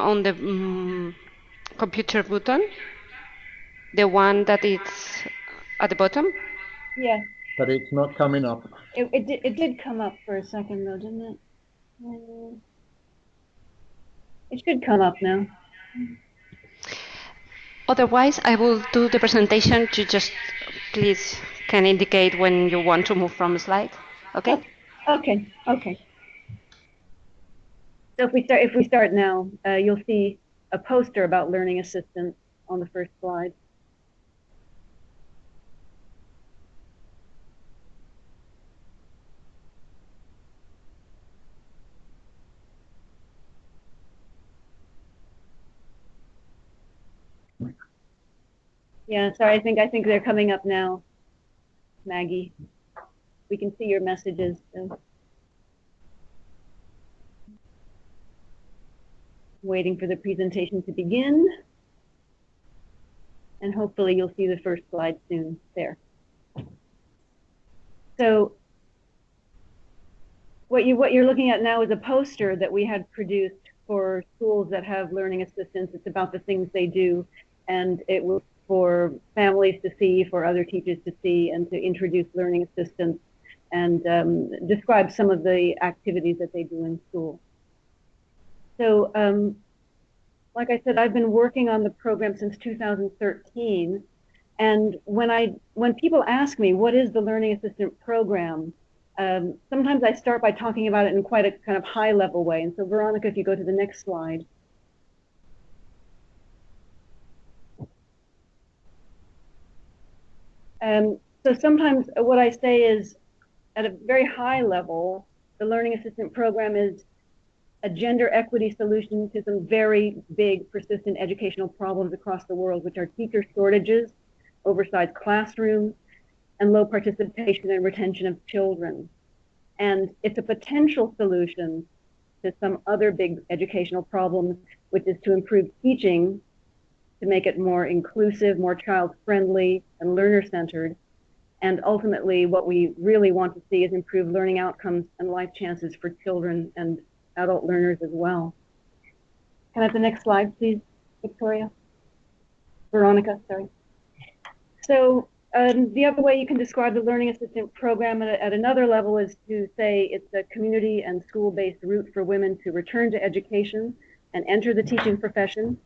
on the computer button, the one that is at the bottom? Yeah. But it's not coming up. It did come up for a second though, didn't it? It should come up now. Otherwise, I will do the presentation. You just please can indicate when you want to move from a slide. Okay? Okay. So if we start now, you'll see a poster about learning assistance on the first slide. Yeah, sorry, I think they're coming up now, Maggie. We can see your messages. So. Waiting for the presentation to begin. And hopefully you'll see the first slide soon there. So what you're looking at now is a poster that we had produced for schools that have learning assistants. It's about the things they do, and it was for families to see, for other teachers to see, and to introduce learning assistants and describe some of the activities that they do in school. So like I said, I've been working on the program since 2013. And when people ask me, what is the Learning Assistant Program? Sometimes I start by talking about it in quite a kind of high level way. And so Veronica, if you go to the next slide. So sometimes what I say is, at a very high level, the Learning Assistant Program is a gender equity solution to some very big, persistent educational problems across the world, which are teacher shortages, oversized classrooms, and low participation and retention of children. And it's a potential solution to some other big educational problems, which is to improve teaching, to make it more inclusive, more child-friendly, and learner-centered. And ultimately, what we really want to see is improved learning outcomes and life chances for children and adult learners as well. Can I have the next slide, please, Victoria? Veronica, sorry. So the other way you can describe the Learning Assistant Program at another level is to say it's a community and school-based route for women to return to education and enter the teaching profession.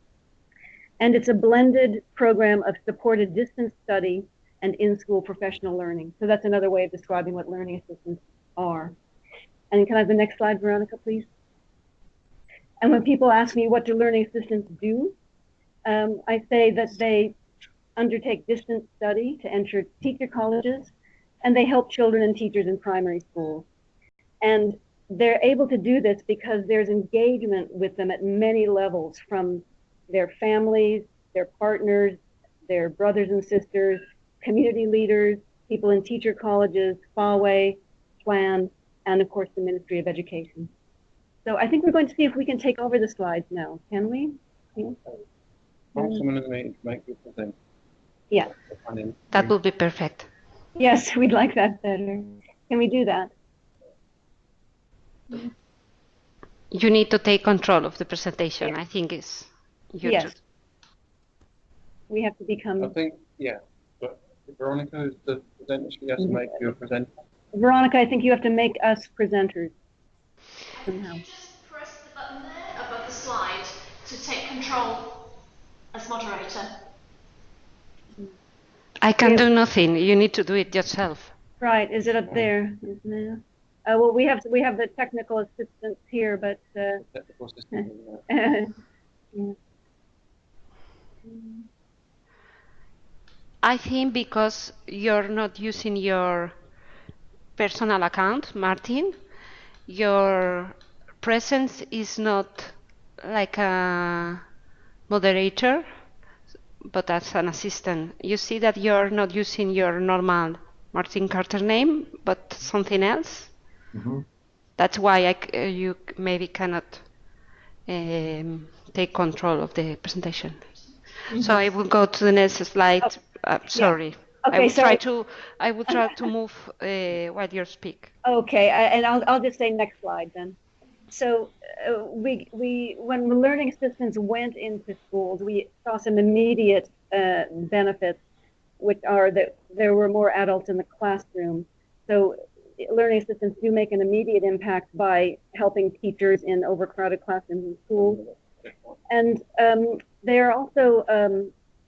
And it's a blended program of supported distance study and in-school professional learning. So that's another way of describing what learning assistants are. And can I have the next slide, Veronica, please? And when people ask me, what do learning assistants do? I say that they undertake distance study to enter teacher colleges, and they help children and teachers in primary schools. And they're able to do this because there's engagement with them at many levels, from their families, their partners, their brothers and sisters, community leaders, people in teacher colleges, FAWE, PLAN, and of course the Ministry of Education. So I think we're going to see if we can take over the slides now. Can we? Yeah. Someone in the meeting to make you present. Yeah. That will be perfect. Yes, we'd like that better. Can we do that? You need to take control of the presentation. Yeah. I think it's you. Yes. We have to become. I think, yeah. But Veronica is the presenter. She has to make you a presenter. Veronica, I think you have to make us presenters somehow. Just press the button there above the slide to take control as moderator. I can do nothing. You need to do it yourself. Right. Is it up there? Well, we have the technical assistants here, but. Technical assistant. Yeah. I think because you're not using your personal account, Martin, your presence is not like a moderator, but as an assistant. You see that you're not using your normal Martin Carter name, but something else. Mm-hmm. That's why you maybe cannot take control of the presentation. Mm-hmm. So I will go to the next slide. Sorry. Yeah. Okay, I will try to move while you speak. Okay, and I'll just say next slide then. So when the learning assistants went into schools, we saw some immediate benefits, which are that there were more adults in the classroom. So learning assistants do make an immediate impact by helping teachers in overcrowded classrooms in schools. And they are also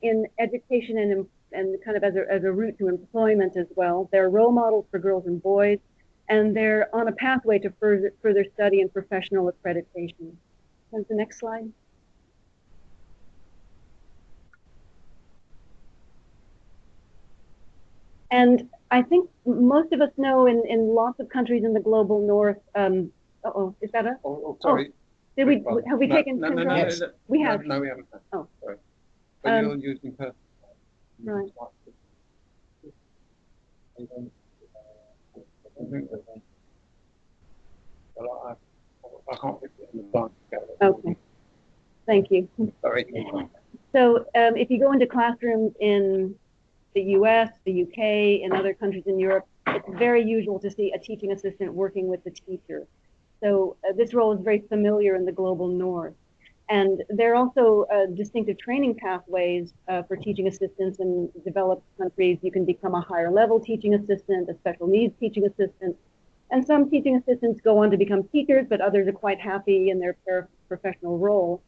in education and kind of as a route to employment as well. They're role models for girls and boys, and they're on a pathway to further study and professional accreditation. Here's the next slide. And I think most of us know in lots of countries in the global north, is that us? Oh, sorry. Have we taken control? No, we have. No, we haven't. Oh. Sorry. But you're using personal. Right. Well, I can't put it in the blank. Okay. Thank you. Sorry. So if you go into classrooms in the US, the UK, and other countries in Europe, it's very usual to see a teaching assistant working with the teacher. So this role is very familiar in the global north. And there are also distinctive training pathways for teaching assistants in developed countries. You can become a higher level teaching assistant, a special needs teaching assistant. And some teaching assistants go on to become teachers, but others are quite happy in their paraprofessional role.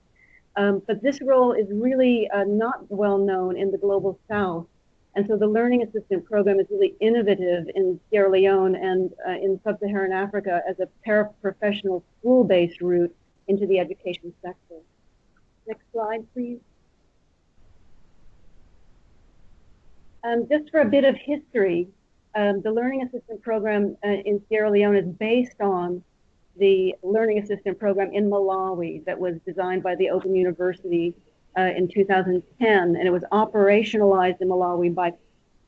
But this role is really not well known in the global south. And so the learning assistant program is really innovative in Sierra Leone and in sub-Saharan Africa as a paraprofessional school-based route into the education sector. Next slide, please. Just for a bit of history, the learning assistant program in Sierra Leone is based on the learning assistant program in Malawi that was designed by the Open University in 2010, and it was operationalized in Malawi by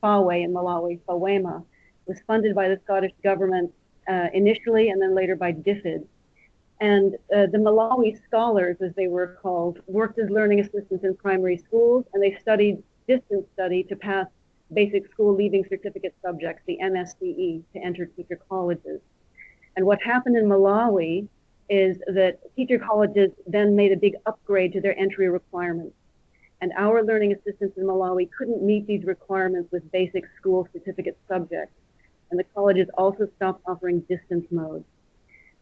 FAWE in Malawi, FAWEMA. It was funded by the Scottish government initially and then later by DFID. And the Malawi scholars, as they were called, worked as learning assistants in primary schools, and they studied distance study to pass basic school leaving certificate subjects, the MSCE, to enter teacher colleges. And what happened in Malawi is that teacher colleges then made a big upgrade to their entry requirements. And our learning assistants in Malawi couldn't meet these requirements with basic school certificate subjects. And the colleges also stopped offering distance modes.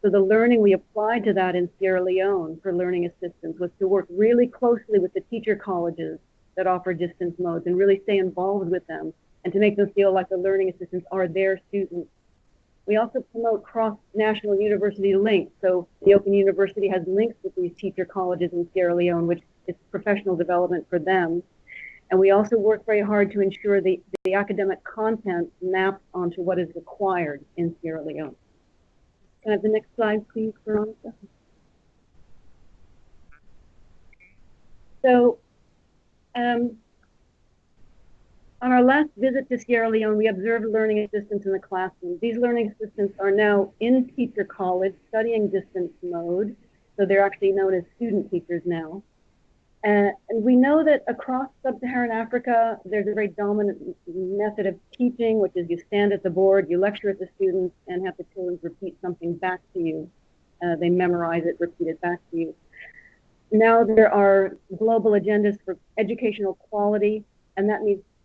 So the learning we applied to that in Sierra Leone for learning assistants was to work really closely with the teacher colleges that offer distance modes and really stay involved with them and to make them feel like the learning assistants are their students. We also promote cross-national university links. So the Open University has links with these teacher colleges in Sierra Leone, which is professional development for them. And we also work very hard to ensure the academic content maps onto what is required in Sierra Leone. Can I have the next slide, please, Veronica? So on our last visit to Sierra Leone, we observed learning assistants in the classroom. These learning assistants are now in teacher college studying distance mode. So they're actually known as student teachers now. And we know that across sub-Saharan Africa, there's a very dominant method of teaching, which is you stand at the board, you lecture at the students, and have the children repeat something back to you. They memorize it, repeat it back to you. Now there are global agendas for educational quality, and that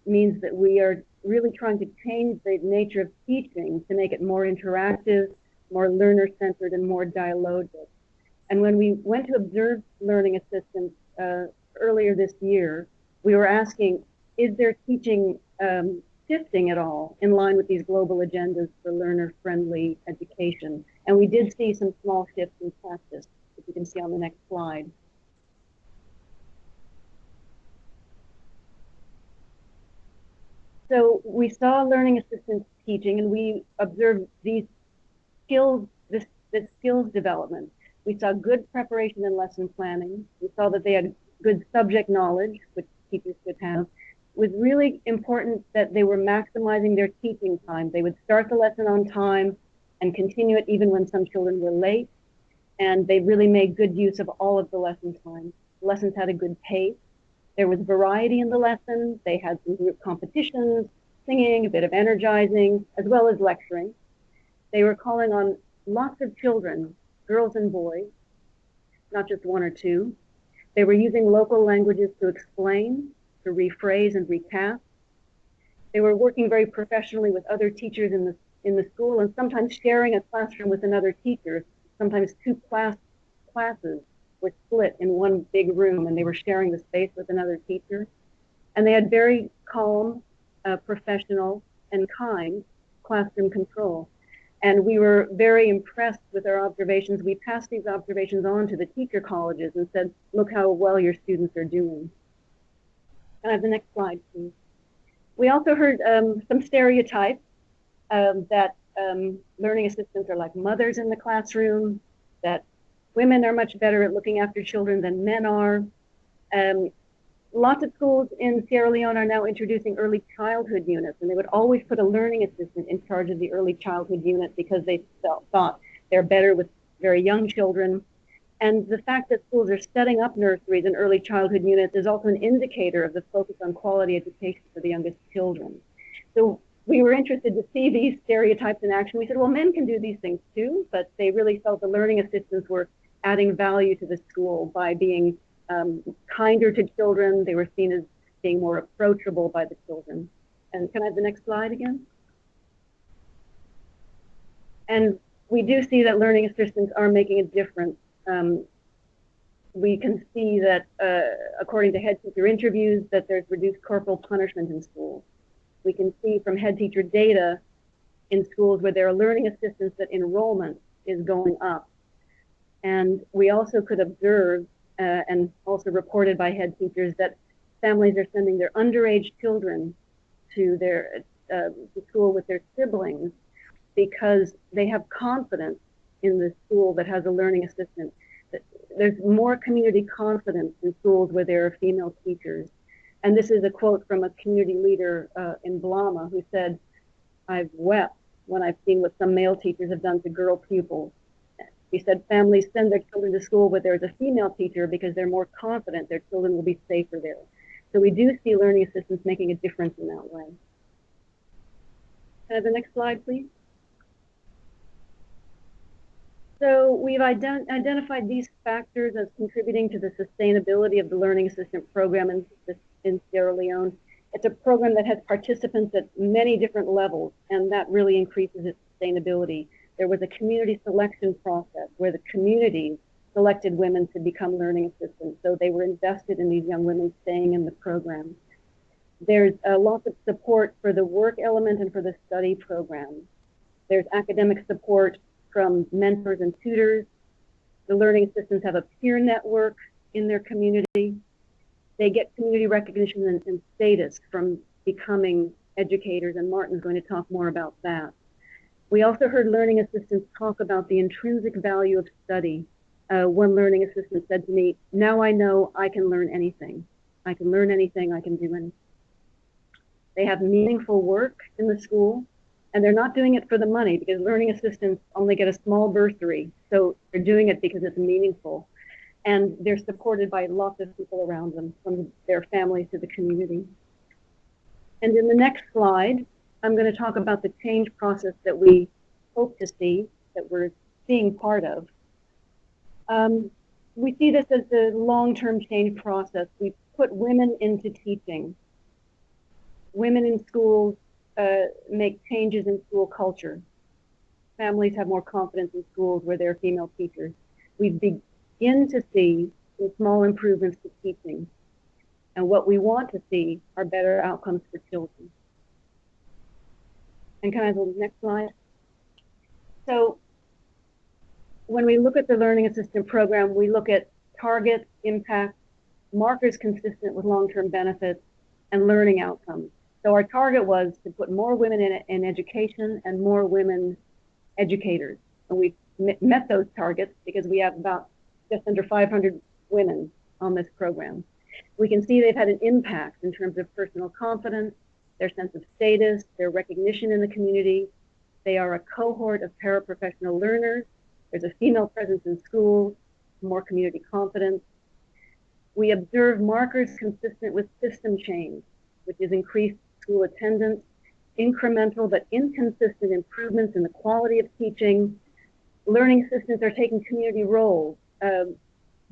means that we are really trying to change the nature of teaching to make it more interactive, more learner-centered, and more dialogic. And when we went to observe learning assistants earlier this year, we were asking, is their teaching shifting at all in line with these global agendas for learner-friendly education? And we did see some small shifts in practice, which you can see on the next slide. So we saw learning assistants teaching, and we observed these skills, this skills development. We saw good preparation and lesson planning. We saw that they had good subject knowledge, which teachers should have. It was really important that they were maximizing their teaching time. They would start the lesson on time and continue it even when some children were late. And they really made good use of all of the lesson time. Lessons had a good pace. There was variety in the lesson. They had some group competitions, singing, a bit of energizing, as well as lecturing. They were calling on lots of children girls and boys, not just one or two. They were using local languages to explain, to rephrase and recast. They were working very professionally with other teachers in the school, and sometimes sharing a classroom with another teacher. Sometimes two classes were split in one big room, and they were sharing the space with another teacher. And they had very calm, professional, and kind classroom control. And we were very impressed with our observations. We passed these observations on to the teacher colleges and said, look how well your students are doing. Can I have the next slide, please? We also heard some stereotypes that learning assistants are like mothers in the classroom, that women are much better at looking after children than men are. Lots of schools in Sierra Leone are now introducing early childhood units, and they would always put a learning assistant in charge of the early childhood unit because they thought they're better with very young children. And the fact that schools are setting up nurseries and early childhood units is also an indicator of the focus on quality education for the youngest children. So we were interested to see these stereotypes in action. We said, well, men can do these things too, but they really felt the learning assistants were adding value to the school by being kinder to children. They were seen as being more approachable by the children. And can I have the next slide again? And we do see that learning assistants are making a difference. We can see that, according to head teacher interviews, that there's reduced corporal punishment in schools. We can see from head teacher data in schools where there are learning assistants that enrollment is going up. And we also could observe, and also reported by head teachers, that families are sending their underage children to school with their siblings because they have confidence in the school that has a learning assistant. There's more community confidence in schools where there are female teachers. And this is a quote from a community leader in Blama who said, "I've wept when I've seen what some male teachers have done to girl pupils." He said families send their children to school where there's a female teacher because they're more confident their children will be safer there. So we do see learning assistants making a difference in that way. Can I have the next slide, please? So we've identified these factors as contributing to the sustainability of the learning assistant program in Sierra Leone. It's a program that has participants at many different levels, and that really increases its sustainability. There was a community selection process where the communities selected women to become learning assistants, so they were invested in these young women staying in the program. There's lots of support for the work element and for the study program. There's academic support from mentors and tutors. The learning assistants have a peer network in their community. They get community recognition and status from becoming educators, and Martin's going to talk more about that. We also heard learning assistants talk about the intrinsic value of study. One learning assistant said to me, "Now I know I can learn anything. I can learn anything, I can do anything." They have meaningful work in the school, and they're not doing it for the money because learning assistants only get a small bursary. So they're doing it because it's meaningful. And they're supported by lots of people around them, from their families to the community. And in the next slide, I'm going to talk about the change process that we hope to see, that we're seeing part of. We see this as the long-term change process. We put women into teaching. Women in schools make changes in school culture. Families have more confidence in schools where there are female teachers. We begin to see some small improvements to teaching. And what we want to see are better outcomes for children. And can I have the next slide? So when we look at the learning assistant program, we look at target, impact, markers consistent with long-term benefits, and learning outcomes. So our target was to put more women in education and more women educators. And we met those targets because we have about just under 500 women on this program. We can see they've had an impact in terms of personal confidence, their sense of status, their recognition in the community. They are a cohort of paraprofessional learners. There's a female presence in schools, more community confidence. We observe markers consistent with system change, which is increased school attendance, incremental but inconsistent improvements in the quality of teaching, learning assistants are taking community roles.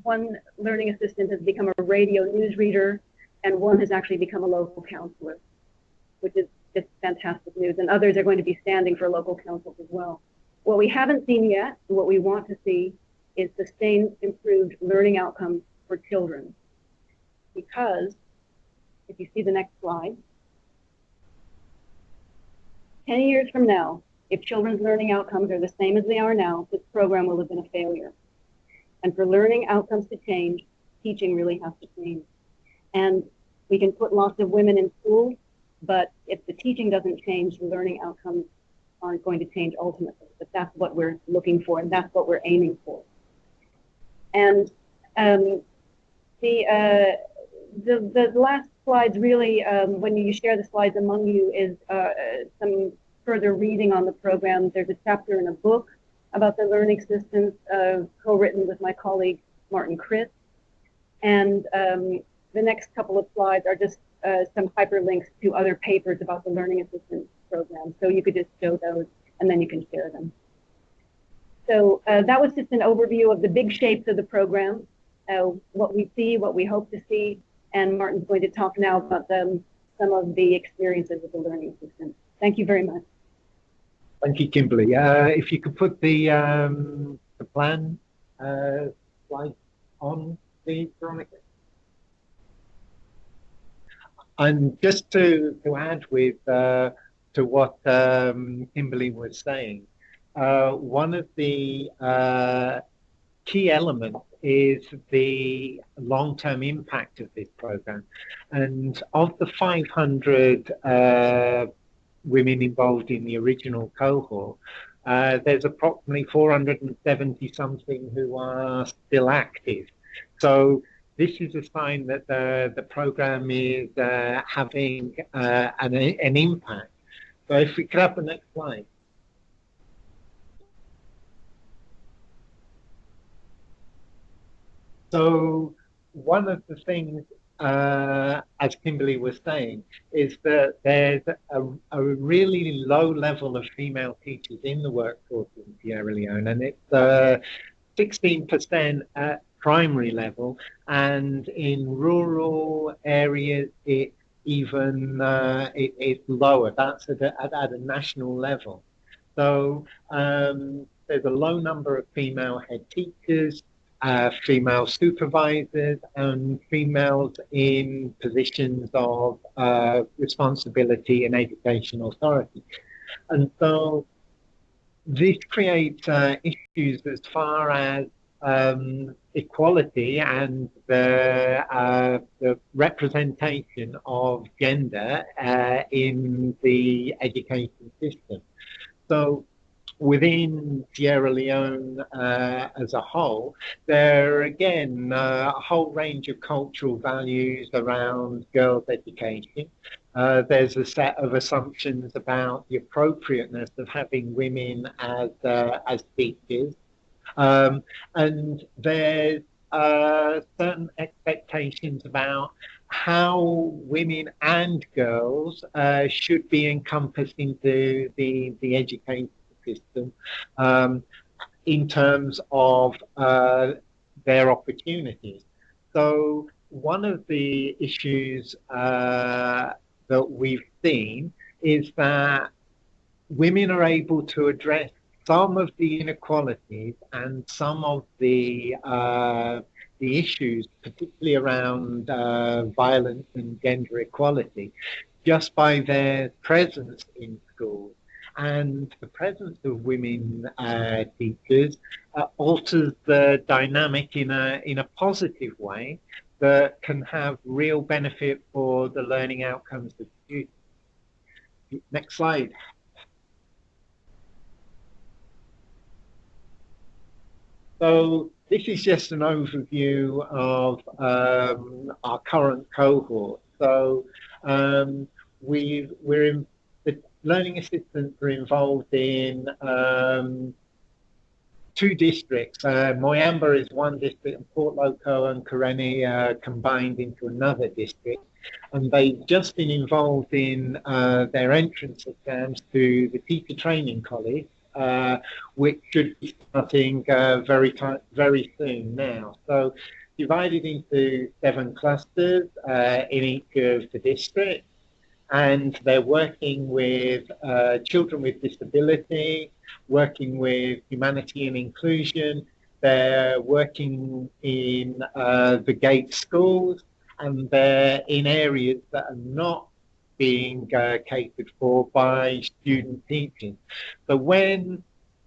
One learning assistant has become a radio newsreader, and one has actually become a local counselor, which is just fantastic news. And others are going to be standing for local councils as well. What we haven't seen yet, and what we want to see, is sustained improved learning outcomes for children. Because, if you see the next slide, 10 years from now, if children's learning outcomes are the same as they are now, this program will have been a failure. And for learning outcomes to change, teaching really has to change. And we can put lots of women in schools, but if the teaching doesn't change, the learning outcomes aren't going to change ultimately. But that's what we're looking for, and that's what we're aiming for. And the last slides really, when you share the slides among you, is some further reading on the program. There's a chapter in a book about the learning systems, co-written with my colleague Martin Chris. And the next couple of slides are just some hyperlinks to other papers about the learning assistance program. So you could just show those and then you can share them. So that was just an overview of the big shapes of the program, what we see, what we hope to see, and Martin's going to talk now about some of the experiences of the learning assistant. Thank you very much. Thank you, Kimberly. If you could put the plan slide on, please, Veronica. And just to add with to what Kimberly was saying, one of the key elements is the long-term impact of this program. And of the 500 women involved in the original cohort, there's approximately 470 something who are still active. So this is a sign that the program is having an impact. So if we could have the next slide. So one of the things, as Kimberly was saying, is that there's a really low level of female teachers in the workforce in Sierra Leone, and it's 16% at primary level, and in rural areas it's even it's lower. That's at a national level. So there's a low number of female head teachers, female supervisors, and females in positions of responsibility and education authority. And so this creates issues as far as equality and the representation of gender in the education system. So within Sierra Leone as a whole, there are again a whole range of cultural values around girls' education. There's a set of assumptions about the appropriateness of having women as teachers. And there's certain expectations about how women and girls should be encompassed into the education system in terms of their opportunities. So one of the issues that we've seen is that women are able to address some of the inequalities and some of the issues, particularly around violence and gender equality, just by their presence in schools. And the presence of women teachers alters the dynamic in a positive way that can have real benefit for the learning outcomes of students. Next slide. So this is just an overview of our current cohort. So we're in, the learning assistants are involved in 2 districts. Moyamba is one district, and Port Loko and Kareni are combined into another district. And they've just been involved in their entrance exams to the teacher training college. which should be starting very soon now. So divided into 7 clusters in each of the districts, and they're working with children with disability, working with humanity and inclusion. They're working in the gate schools, and they're in areas that are not being catered for by student teaching. So when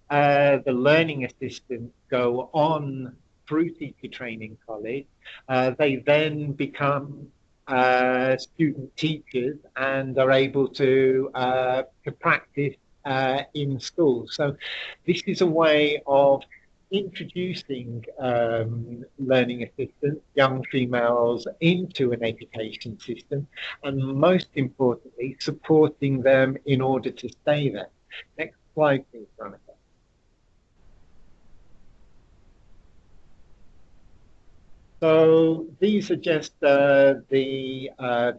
the learning assistants go on through teacher training college, they then become student teachers and are able to practice in schools. So this is a way of introducing learning assistants, young females, into an education system, and most importantly, supporting them in order to stay there. Next slide, please, Veronica. So these are just the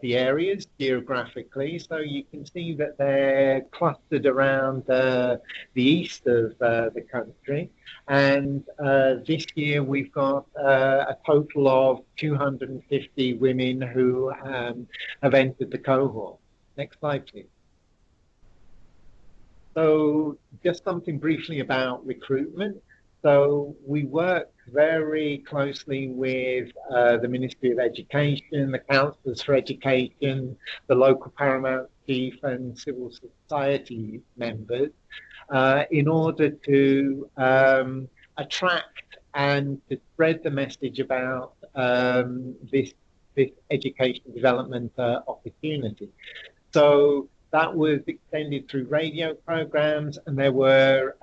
areas geographically. So you can see that they're clustered around the east of the country. And this year we've got a total of 250 women who have entered the cohort. Next slide, please. So just something briefly about recruitment. So we work very closely with the Ministry of Education, the Councillors for Education, the local paramount chief and civil society members in order to attract and to spread the message about this education development opportunity. So that was extended through radio programs, and there were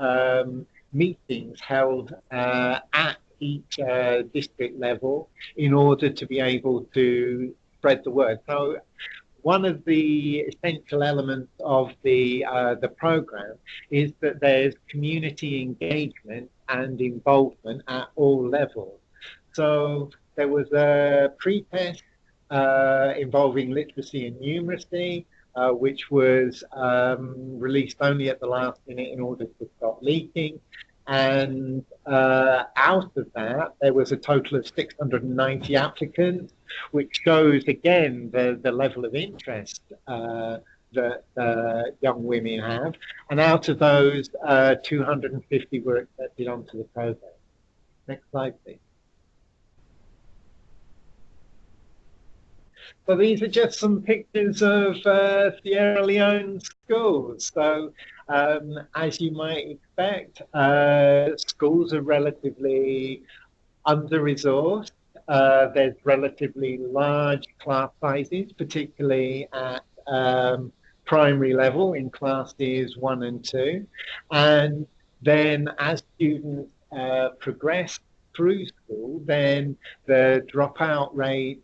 meetings held at each district level in order to be able to spread the word. So one of the essential elements of the program is that there's community engagement and involvement at all levels. So there was a pre-test involving literacy and numeracy, which was released only at the last minute in order to stop leaking. And out of that, there was a total of 690 applicants, which shows again the level of interest that young women have. And out of those, 250 were accepted onto the program. Next slide, please. So these are just some pictures of Sierra Leone schools. So as you might expect, schools are relatively under-resourced. There's relatively large class sizes, particularly at primary level in classes 1 and 2. And then as students progress through school, then the dropout rate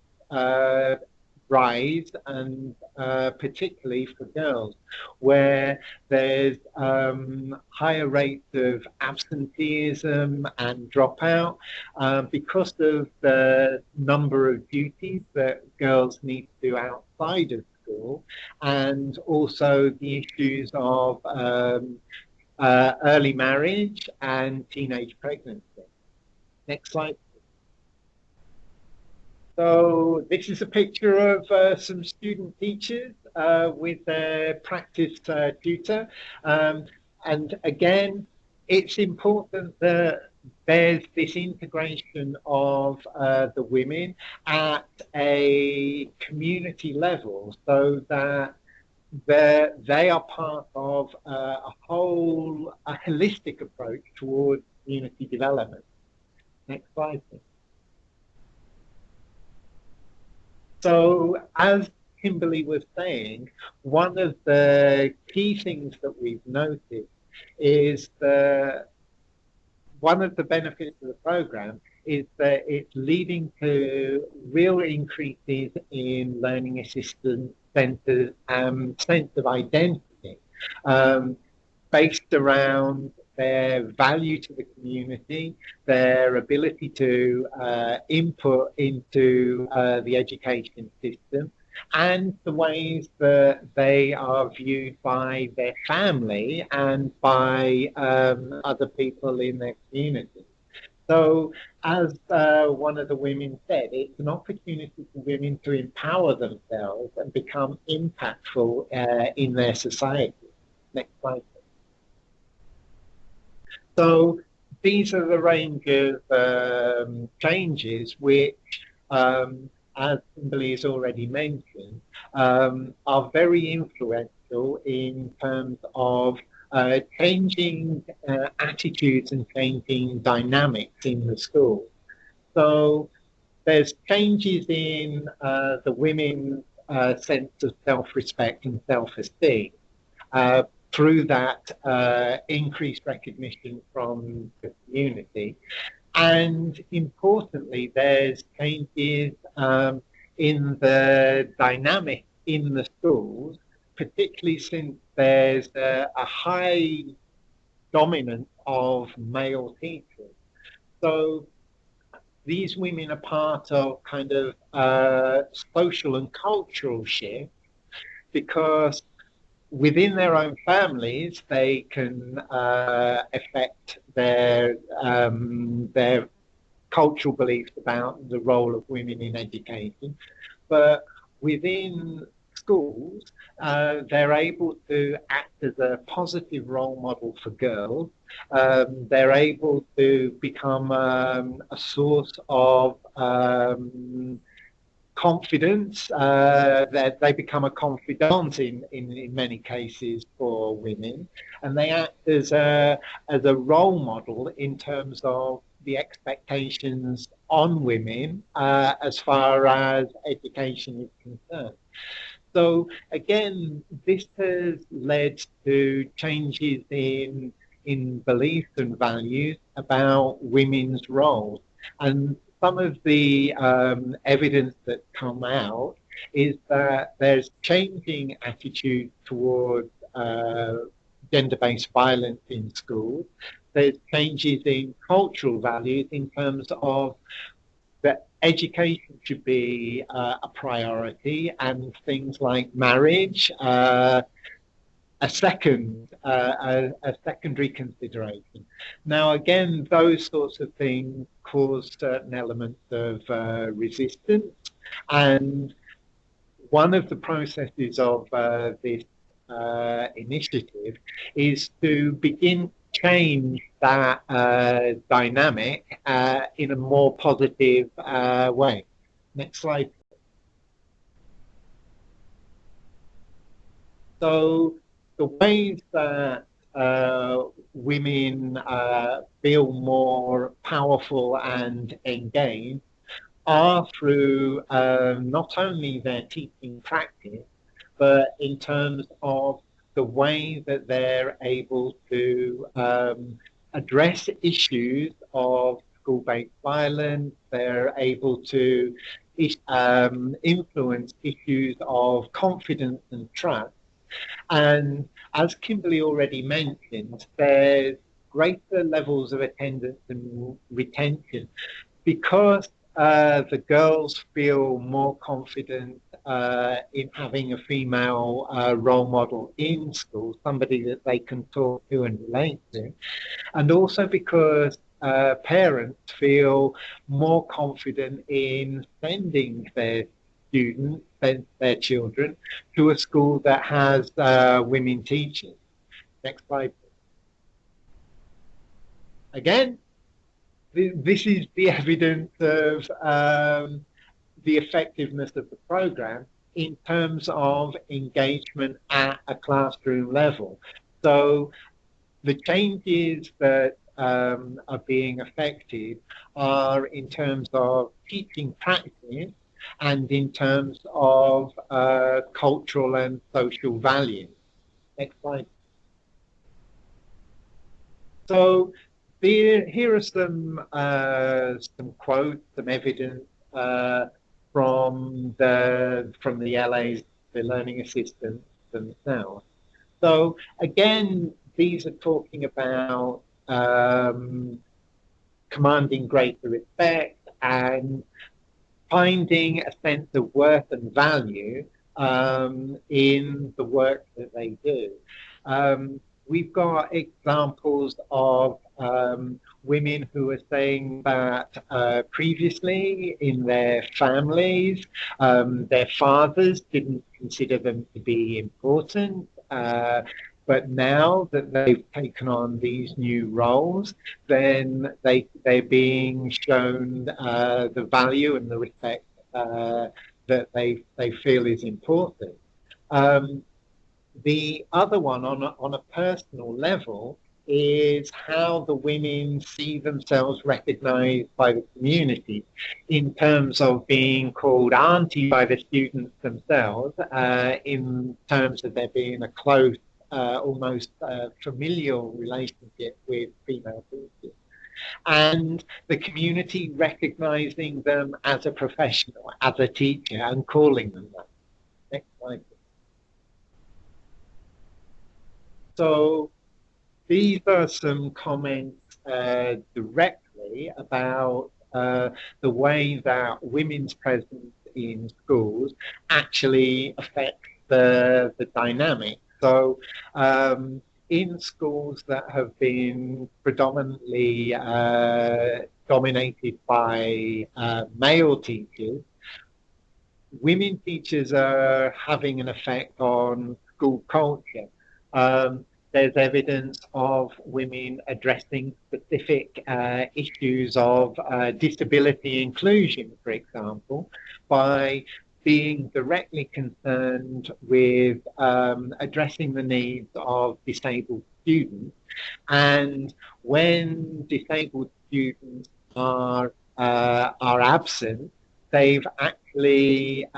rise, and particularly for girls, where there's higher rates of absenteeism and dropout because of the number of duties that girls need to do outside of school, and also the issues of early marriage and teenage pregnancy. Next slide. So this is a picture of some student teachers with their practice tutor. And again, it's important that there's this integration of the women at a community level, so that they are part of a holistic approach towards community development. Next slide, please. So as Kimberly was saying, one of the key things that we've noticed is that one of the benefits of the program is that it's leading to real increases in learning assistance centers and sense of identity based around their value to the community, their ability to input into the education system, and the ways that they are viewed by their family and by other people in their community. So, as one of the women said, it's an opportunity for women to empower themselves and become impactful in their society. Next slide. So, these are the range of changes which, as Kimberly has already mentioned, are very influential in terms of changing attitudes and changing dynamics in the school. So there's changes in the women's sense of self-respect and self-esteem through that increased recognition from the community. And importantly, there's changes in the dynamic in the schools, particularly since there's a high dominance of male teachers. So these women are part of kind of social and cultural shift because within their own families, they can affect their cultural beliefs about the role of women in education. But within schools, they're able to act as a positive role model for girls. They're able to become a source of confidence, that they become a confidant in many cases for women, and they act as a role model in terms of the expectations on women as far as education is concerned. So again, this has led to changes in beliefs and values about women's roles. And some of the evidence that's come out is that there's changing attitude towards gender-based violence in schools. There's changes in cultural values in terms of that education should be a priority, and things like marriage a secondary consideration. Now, again, those sorts of things cause certain elements of resistance, and one of the processes of this initiative is to begin to change that dynamic in a more positive way. Next slide. So the ways that women feel more powerful and engaged are through not only their teaching practice, but in terms of the way that they're able to address issues of school-based violence. They're able to influence issues of confidence and trust. And as Kimberly already mentioned, there's greater levels of attendance and retention because the girls feel more confident in having a female role model in school, somebody that they can talk to and relate to, and also because parents feel more confident in sending their students, their children, to a school that has women teachers. Next slide. Again, this is the evidence of the effectiveness of the program in terms of engagement at a classroom level. So the changes that are being affected are in terms of teaching practice and in terms of cultural and social values. Next slide. So here are some quotes, some evidence from the LA's, the learning assistants themselves. So again, these are talking about commanding greater respect and finding a sense of worth and value in the work that they do. We've got examples of women who are saying that previously in their families, their fathers didn't consider them to be important. But now that they've taken on these new roles, then they're being shown the value and the respect that they feel is important. The other one on a personal level is how the women see themselves recognized by the community in terms of being called auntie by the students themselves, in terms of there being a close, almost familial relationship with female teachers. And the community recognizing them as a professional, as a teacher, and calling them that. Next slide. So these are some comments directly about the way that women's presence in schools actually affects the dynamic. So in schools that have been predominantly dominated by male teachers, women teachers are having an effect on school culture. There's evidence of women addressing specific issues of disability inclusion, for example, by being directly concerned with addressing the needs of disabled students. And when disabled students are absent, they've actually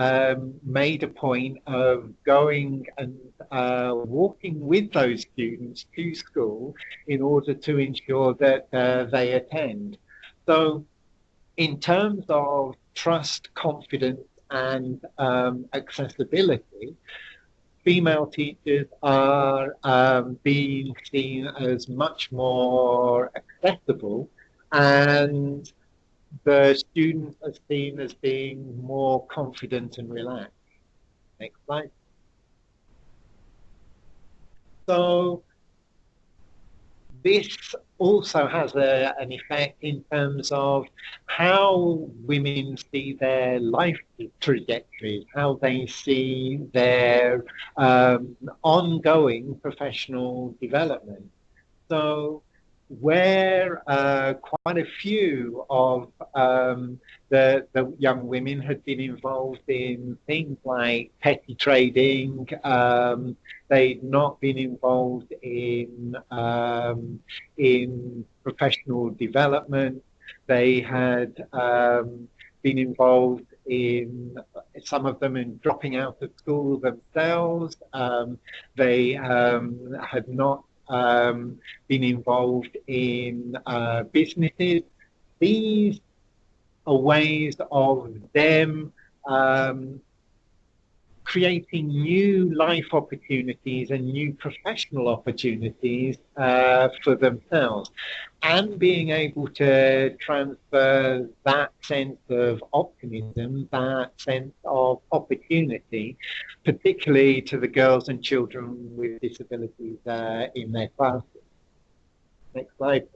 made a point of going and walking with those students to school in order to ensure that they attend. So in terms of trust, confidence, and accessibility, female teachers are being seen as much more accessible, and the students are seen as being more confident and relaxed. Next slide. So this also has an effect in terms of how women see their life trajectories, how they see their ongoing professional development. So where quite a few of the young women had been involved in things like petty trading, they'd not been involved in professional development. They had been involved in, some of them, in dropping out of school themselves. They had not been involved in businesses. These are ways of them creating new life opportunities and new professional opportunities for themselves, and being able to transfer that sense of optimism, that sense of opportunity, particularly to the girls and children with disabilities in their classes. Next slide.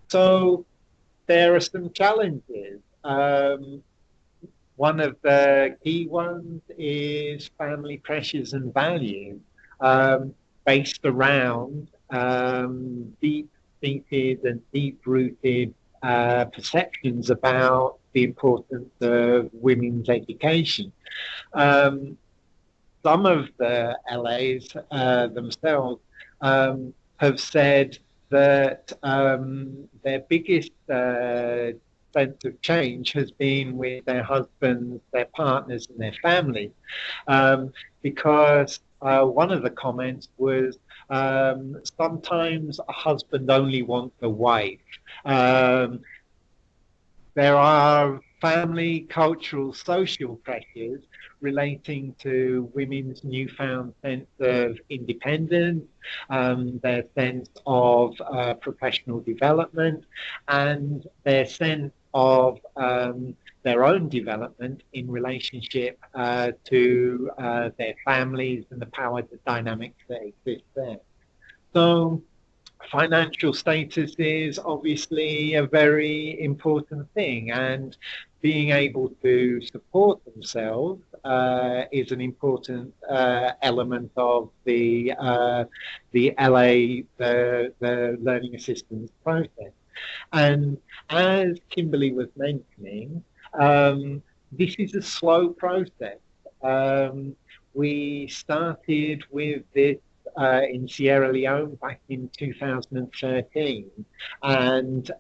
So there are some challenges. One of the key ones is family pressures and values, based around deep-seated and deep-rooted perceptions about the importance of women's education. Some of the LAs themselves have said that their biggest sense of change has been with their husbands, their partners, and their families, because one of the comments was sometimes a husband only wants a wife. There are family, cultural, social pressures relating to women's newfound sense of independence, their sense of professional development, and their sense of their own development in relationship to their families and the power dynamics that exist there. So financial status is obviously a very important thing, and being able to support themselves is an important element of the the learning assistance process. And as Kimberly was mentioning, this is a slow process. We started with this in Sierra Leone back in 2013, and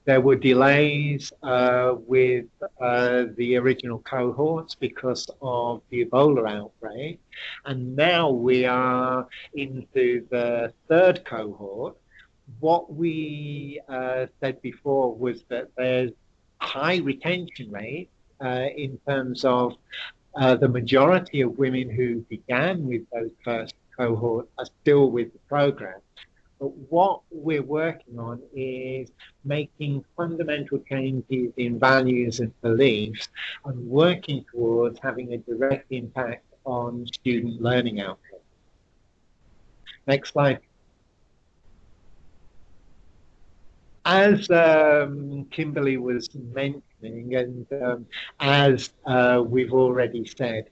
there were delays with the original cohorts because of the Ebola outbreak, and now we are into the third cohort. What we said before was that there's high retention rate in terms of the majority of women who began with those first cohorts are still with the program. But what we're working on is making fundamental changes in values and beliefs and working towards having a direct impact on student learning outcomes. Next slide. As Kimberly was mentioning, and as we've already said,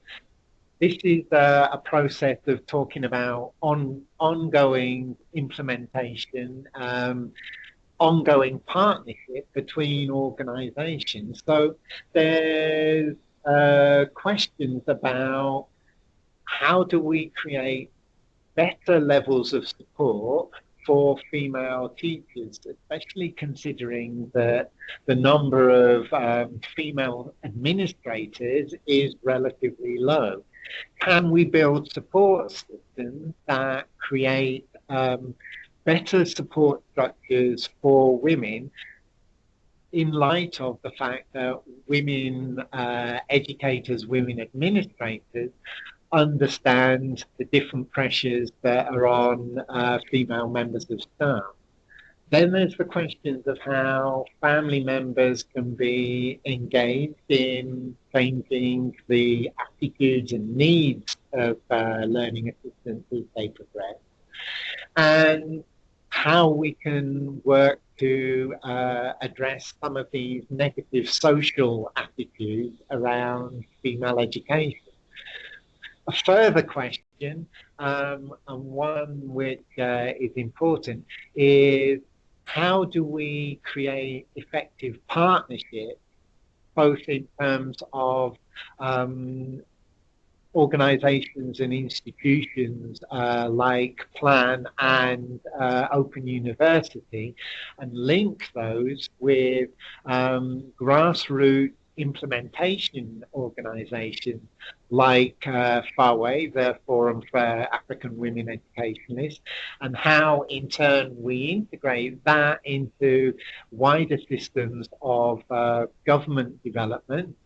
this is a process of talking about ongoing implementation, ongoing partnership between organizations. So there's questions about how do we create better levels of support for female teachers, especially considering that the number of female administrators is relatively low. Can we build support systems that create better support structures for women in light of the fact that women educators, women administrators understand the different pressures that are on female members of staff? Then there's the questions of how family members can be engaged in changing the attitudes and needs of learning assistants as they progress, and how we can work to address some of these negative social attitudes around female education. A further question, and one which is important, is how do we create effective partnerships, both in terms of organizations and institutions like Plan and Open University, and link those with grassroots implementation organizations like FAWE, the Forum for African Women Educationalists, and how in turn we integrate that into wider systems of government development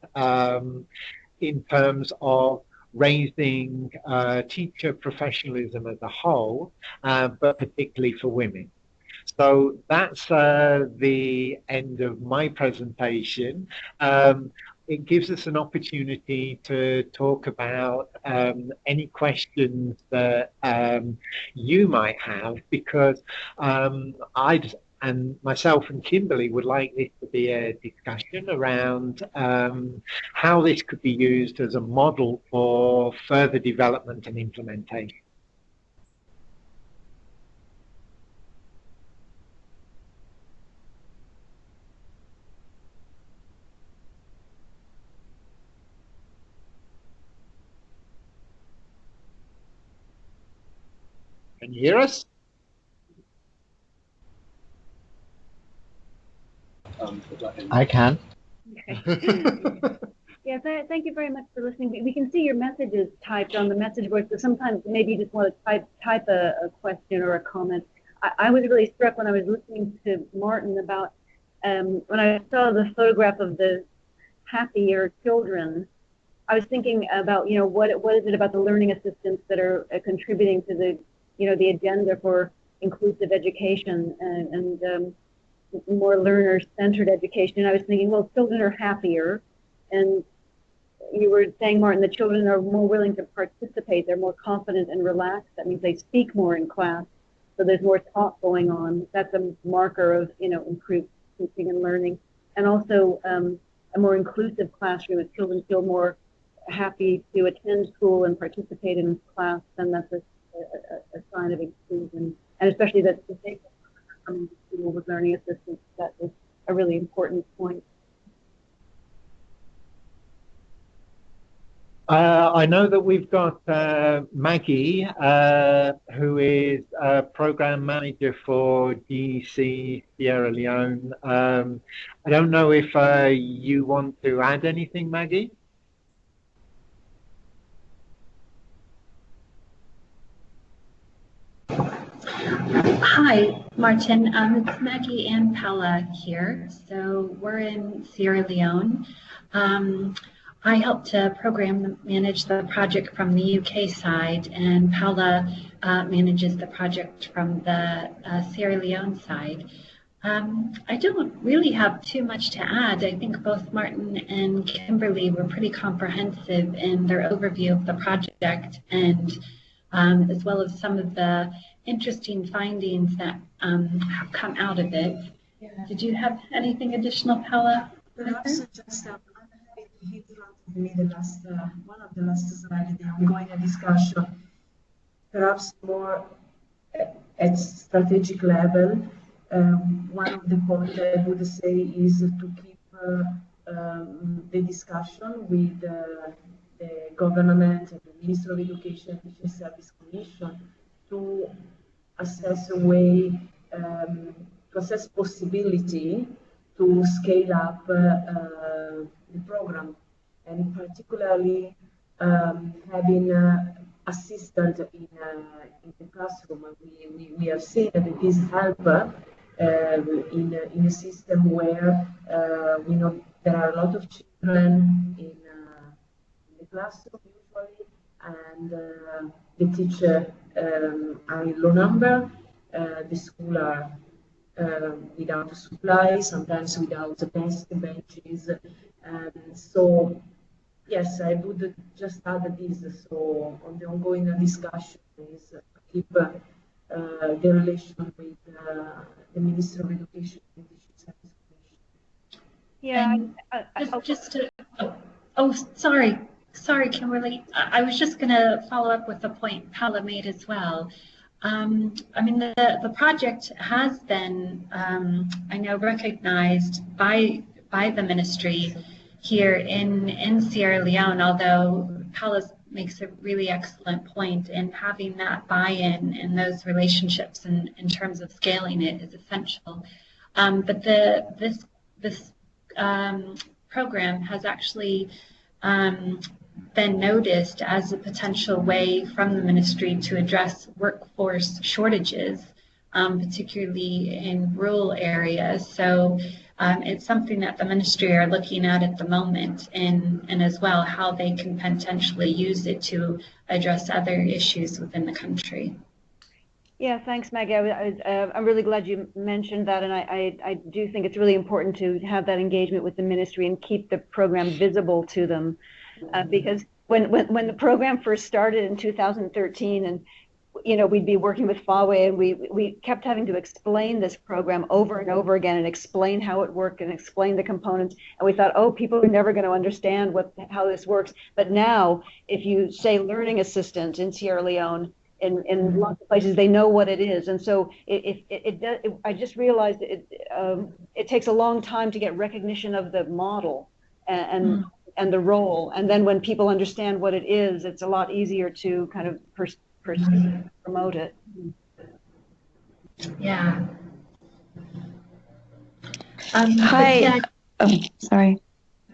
in terms of raising teacher professionalism as a whole, but particularly for women. So that's the end of my presentation. It gives us an opportunity to talk about any questions that you might have, because and myself and Kimberly would like this to be a discussion around how this could be used as a model for further development and implementation. Can you hear us? I can. Okay. Yeah, thank you very much for listening. We can see your messages typed on the message board, so sometimes maybe you just want to type a question or a comment. I was really struck when I was listening to Martin about when I saw the photograph of the happier children, I was thinking about, what is it about the learning assistants that are contributing to the agenda for inclusive education and more learner-centered education. And I was thinking, well, children are happier, and you were saying, Martin, the children are more willing to participate. They're more confident and relaxed. That means they speak more in class. So there's more talk going on. That's a marker of, improved teaching and learning. And also a more inclusive classroom. If children feel more happy to attend school and participate in class, then that's a sign of inclusion. And especially that they coming to school with learning assistance, that is a really important point. I know that we've got Maggie, who is a program manager for GC Sierra Leone. I don't know if you want to add anything, Maggie? Hi, Martin. It's Maggie and Paula here. So we're in Sierra Leone. I help to program manage the project from the UK side, and Paula manages the project from the Sierra Leone side. I don't really have too much to add. I think both Martin and Kimberly were pretty comprehensive in their overview of the project, and as well as some of the interesting findings that have come out of it. Yeah. Did you have anything additional, Paula? Perhaps just I'm having in front of me the last one of the last slides, the ongoing discussion. Perhaps more at strategic level. One of the points I would say is to keep the discussion with the government and the Ministry of Education and Teaching Service Commission to assess a way, to assess possibility to scale up the program, and particularly having assistant in the classroom. We have seen that it is help in a system where we know there are a lot of children in the classroom usually, and the teacher are in low number, the school are without supply, sometimes without desk benches. So yes, I would just add this. So on the ongoing discussion is keep the relation with the Ministry of Education and Teaching Service Commission. Yeah. Just to, sorry, Kimberly. I was just going to follow up with the point Paula made as well. I mean, the project has been, I know, recognized by the ministry here in Sierra Leone, although Paula makes a really excellent point in having that buy-in and those relationships in terms of scaling it is essential. But this program has actually been noticed as a potential way from the ministry to address workforce shortages, particularly in rural areas. So it's something that the ministry are looking at the moment, and as well how they can potentially use it to address other issues within the country. Yeah, thanks, Maggie. I'm really glad you mentioned that, and I do think it's really important to have that engagement with the ministry and keep the program visible to them, because when the program first started in 2013, and we'd be working with Huawei, and we kept having to explain this program over and over again and explain how it worked and explain the components, and we thought, oh, people are never going to understand how this works. But now, if you say learning assistant in Sierra Leone, in lots of places, they know what it is. And so I just realized it takes a long time to get recognition of the model and the role. And then when people understand what it is, it's a lot easier to kind of promote it. Yeah. Hi. Yeah. Oh, sorry.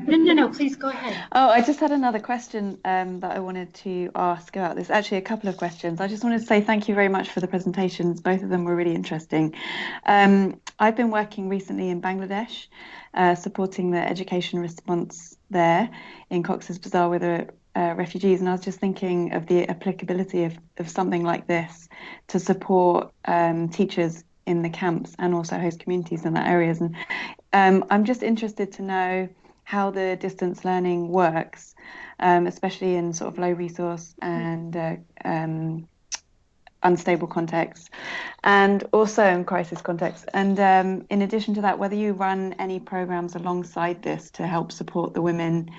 No, please go ahead. Oh, I just had another question that I wanted to ask about this. Actually, a couple of questions. I just wanted to say thank you very much for the presentations. Both of them were really interesting. I've been working recently in Bangladesh, supporting the education response there in Cox's Bazar with refugees, and I was just thinking of the applicability of something like this to support teachers in the camps and also host communities in that areas. And I'm just interested to know how the distance learning works, especially in sort of low resource and unstable contexts, and also in crisis contexts. And in addition to that, whether you run any programs alongside this to help support the women's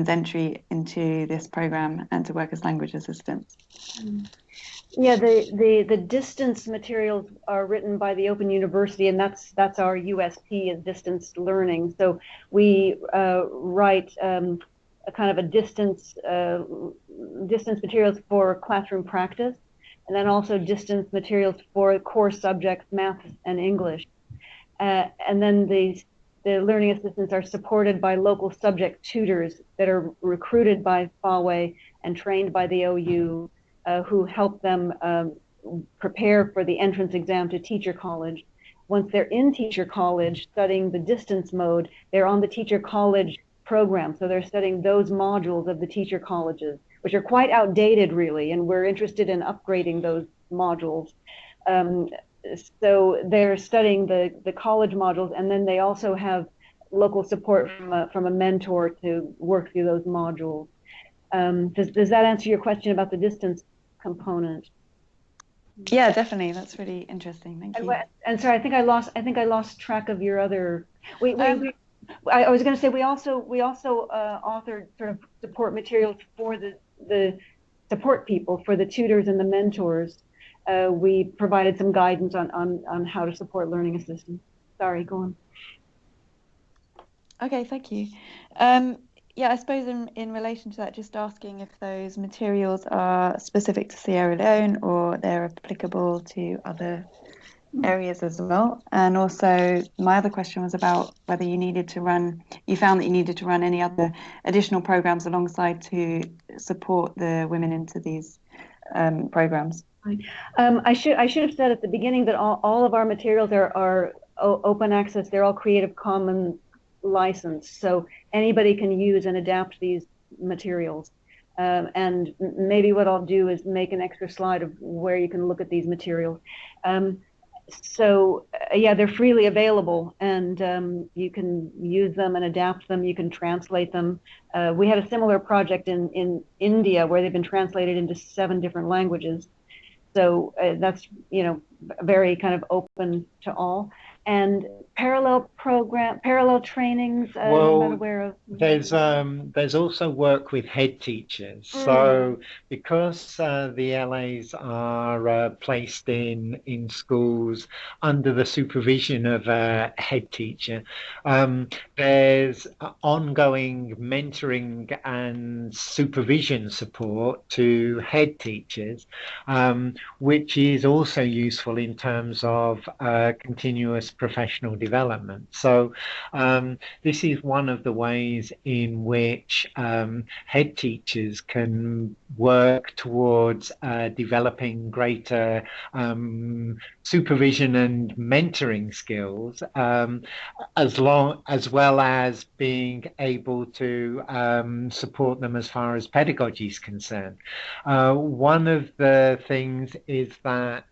entry into this program and to work as language assistants. Yeah, the distance materials are written by the Open University, and that's our USP, is distance learning. So we write a kind of a distance materials for classroom practice, and then also distance materials for core subjects, math and English. And then the learning assistants are supported by local subject tutors that are recruited by FAWE and trained by the OU, who help them prepare for the entrance exam to teacher college. Once they're in teacher college studying the distance mode, they're on the teacher college program. So they're studying those modules of the teacher colleges, which are quite outdated really, and we're interested in upgrading those modules. So they're studying the college modules, and then they also have local support from a mentor to work through those modules. Does that answer your question about the distance component? Yeah, definitely. That's really interesting. Thank you. And sorry, I think I lost track of your other. I was going to say we also authored sort of support materials for the support people, for the tutors and the mentors. We provided some guidance on how to support learning assistants. Sorry, go on. Okay, thank you. Yeah, I suppose in relation to that, just asking if those materials are specific to Sierra Leone or they're applicable to other areas as well. And also my other question was about whether you found that you needed to run any other additional programs alongside to support the women into these programs. I should have said at the beginning that all of our materials are open access. They're all Creative Commons licensed, so anybody can use and adapt these materials. And maybe what I'll do is make an extra slide of where you can look at these materials. So yeah, they're freely available, and you can use them and adapt them. You can translate them. We had a similar project in India where they've been translated into 7 different languages. So that's, very kind of open to all. And parallel trainings, I'm not aware of. There's also work with head teachers. So because the LAs are placed in schools under the supervision of a head teacher, there's ongoing mentoring and supervision support to head teachers, which is also useful in terms of continuous professional development. So this is one of the ways in which head teachers can work towards developing greater supervision and mentoring skills, as well as being able to support them as far as pedagogy is concerned. One of the things is that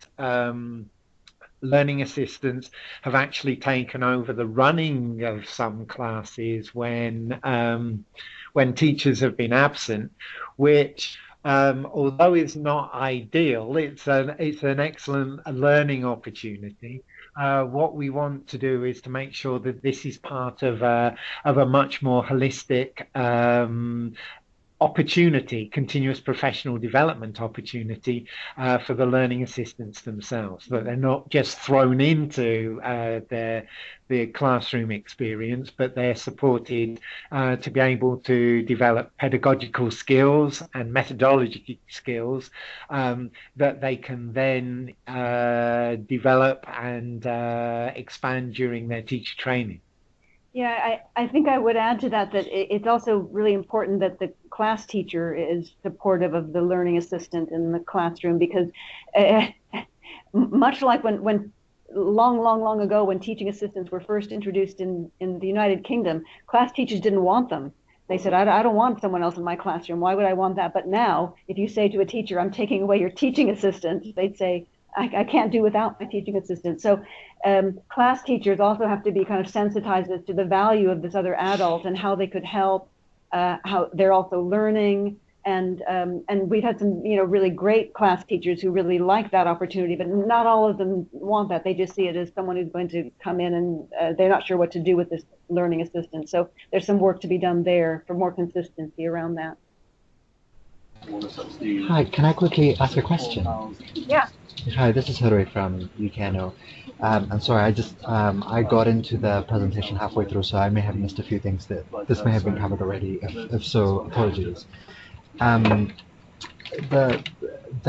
learning assistants have actually taken over the running of some classes when teachers have been absent, which although it's not ideal, it's an excellent learning opportunity. What we want to do is to make sure that this is part of a much more holistic opportunity, continuous professional development opportunity for the learning assistants themselves, that they're not just thrown into their classroom experience, but they're supported to be able to develop pedagogical skills and methodology skills that they can then develop and expand during their teacher training. Yeah, I think I would add to that it's also really important that the class teacher is supportive of the learning assistant in the classroom, because much like when long, long, long ago when teaching assistants were first introduced in the United Kingdom, class teachers didn't want them. They said, I don't want someone else in my classroom. Why would I want that? But now, if you say to a teacher, I'm taking away your teaching assistant, they'd say, I can't do without my teaching assistant. So class teachers also have to be kind of sensitized as to the value of this other adult and how they could help, how they're also learning. And we've had some, really great class teachers who really like that opportunity, but not all of them want that. They just see it as someone who's going to come in and they're not sure what to do with this learning assistant. So there's some work to be done there for more consistency around that. Hi, can I quickly ask a question? Yeah. Hi, this is Hillary from UKNO. I'm sorry, I got into the presentation halfway through, so I may have missed a few things that this may have been covered already. If so, apologies. The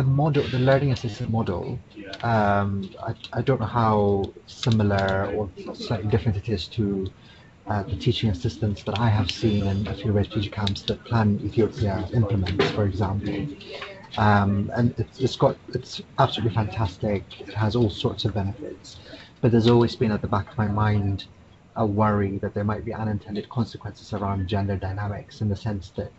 model, the learning assistant model, I don't know how similar or slightly different it is to the teaching assistants that I have seen in a few refugee camps that Plan Ethiopia implements, for example. And it's absolutely fantastic. It has all sorts of benefits, but there's always been at the back of my mind a worry that there might be unintended consequences around gender dynamics, in the sense that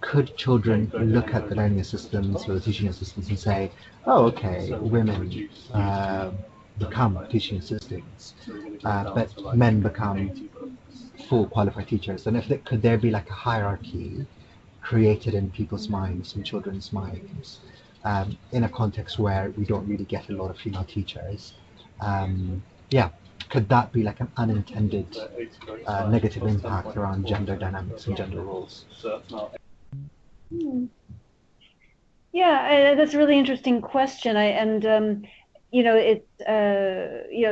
could children look at the learning assistants or the teaching assistants and say, oh, okay, women become teaching assistants, but men become full qualified teachers? And could there be like a hierarchy created in people's minds, in children's minds, in a context where we don't really get a lot of female teachers? Could that be like an unintended negative impact around gender dynamics and gender roles? Yeah, that's a really interesting question.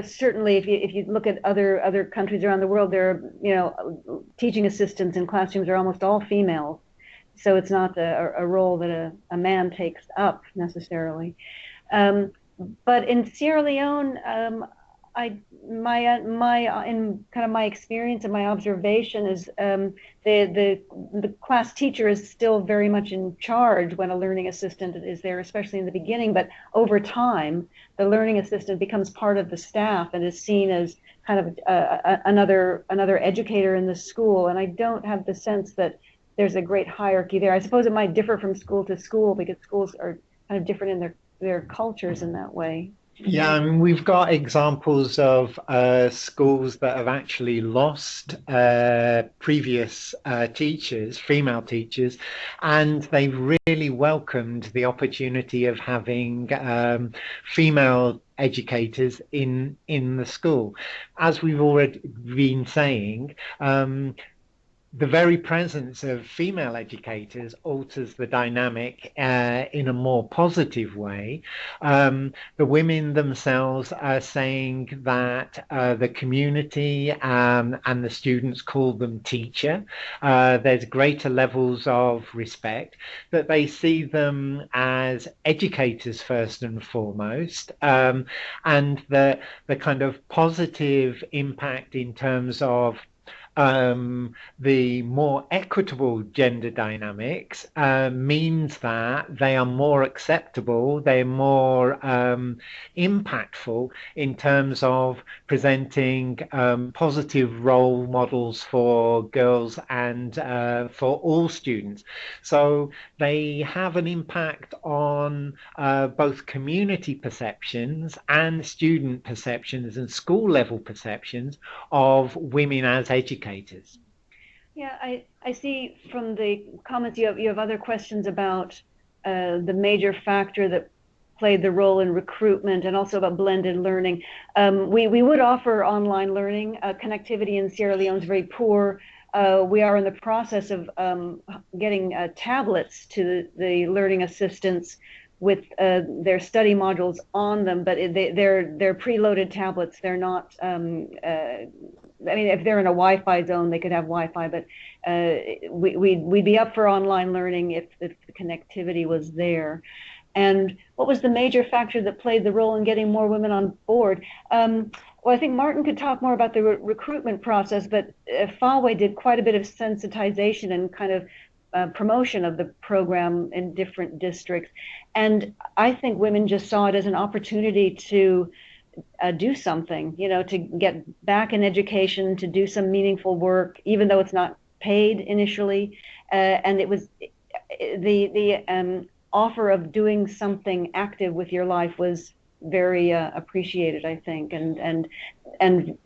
Certainly if you look at other countries around the world, there are, teaching assistants in classrooms are almost all females. So it's not a role that a man takes up necessarily. But in Sierra Leone, my experience and my observation is the class teacher is still very much in charge when a learning assistant is there, especially in the beginning. But over time, the learning assistant becomes part of the staff and is seen as kind of another educator in the school. And I don't have the sense that there's a great hierarchy there. I suppose it might differ from school to school because schools are kind of different in their cultures in that way. Yeah, I mean, we've got examples of schools that have actually lost previous teachers, female teachers, and they've really welcomed the opportunity of having female educators in the school. As we've already been saying, the very presence of female educators alters the dynamic in a more positive way. The women themselves are saying that the community and the students call them teacher. There's greater levels of respect, that they see them as educators first and foremost, and the kind of positive impact in terms of the more equitable gender dynamics means that they are more acceptable, they're more impactful in terms of presenting positive role models for girls and for all students. So they have an impact on both community perceptions and student perceptions and school level perceptions of women as educators. Yeah, I see from the comments you have other questions about the major factor that played the role in recruitment and also about blended learning. We would offer online learning. Connectivity in Sierra Leone is very poor. We are in the process of getting tablets to the learning assistants with their study modules on them, but they're preloaded tablets. They're not. I mean, if they're in a Wi-Fi zone, they could have Wi-Fi, but we'd be up for online learning if the connectivity was there. And what was the major factor that played the role in getting more women on board? Well, I think Martin could talk more about the recruitment process, but Fawe did quite a bit of sensitization and kind of promotion of the program in different districts. And I think women just saw it as an opportunity to do something, to get back in education, to do some meaningful work, even though it's not paid initially. And it was the offer of doing something active with your life was very appreciated, I think, and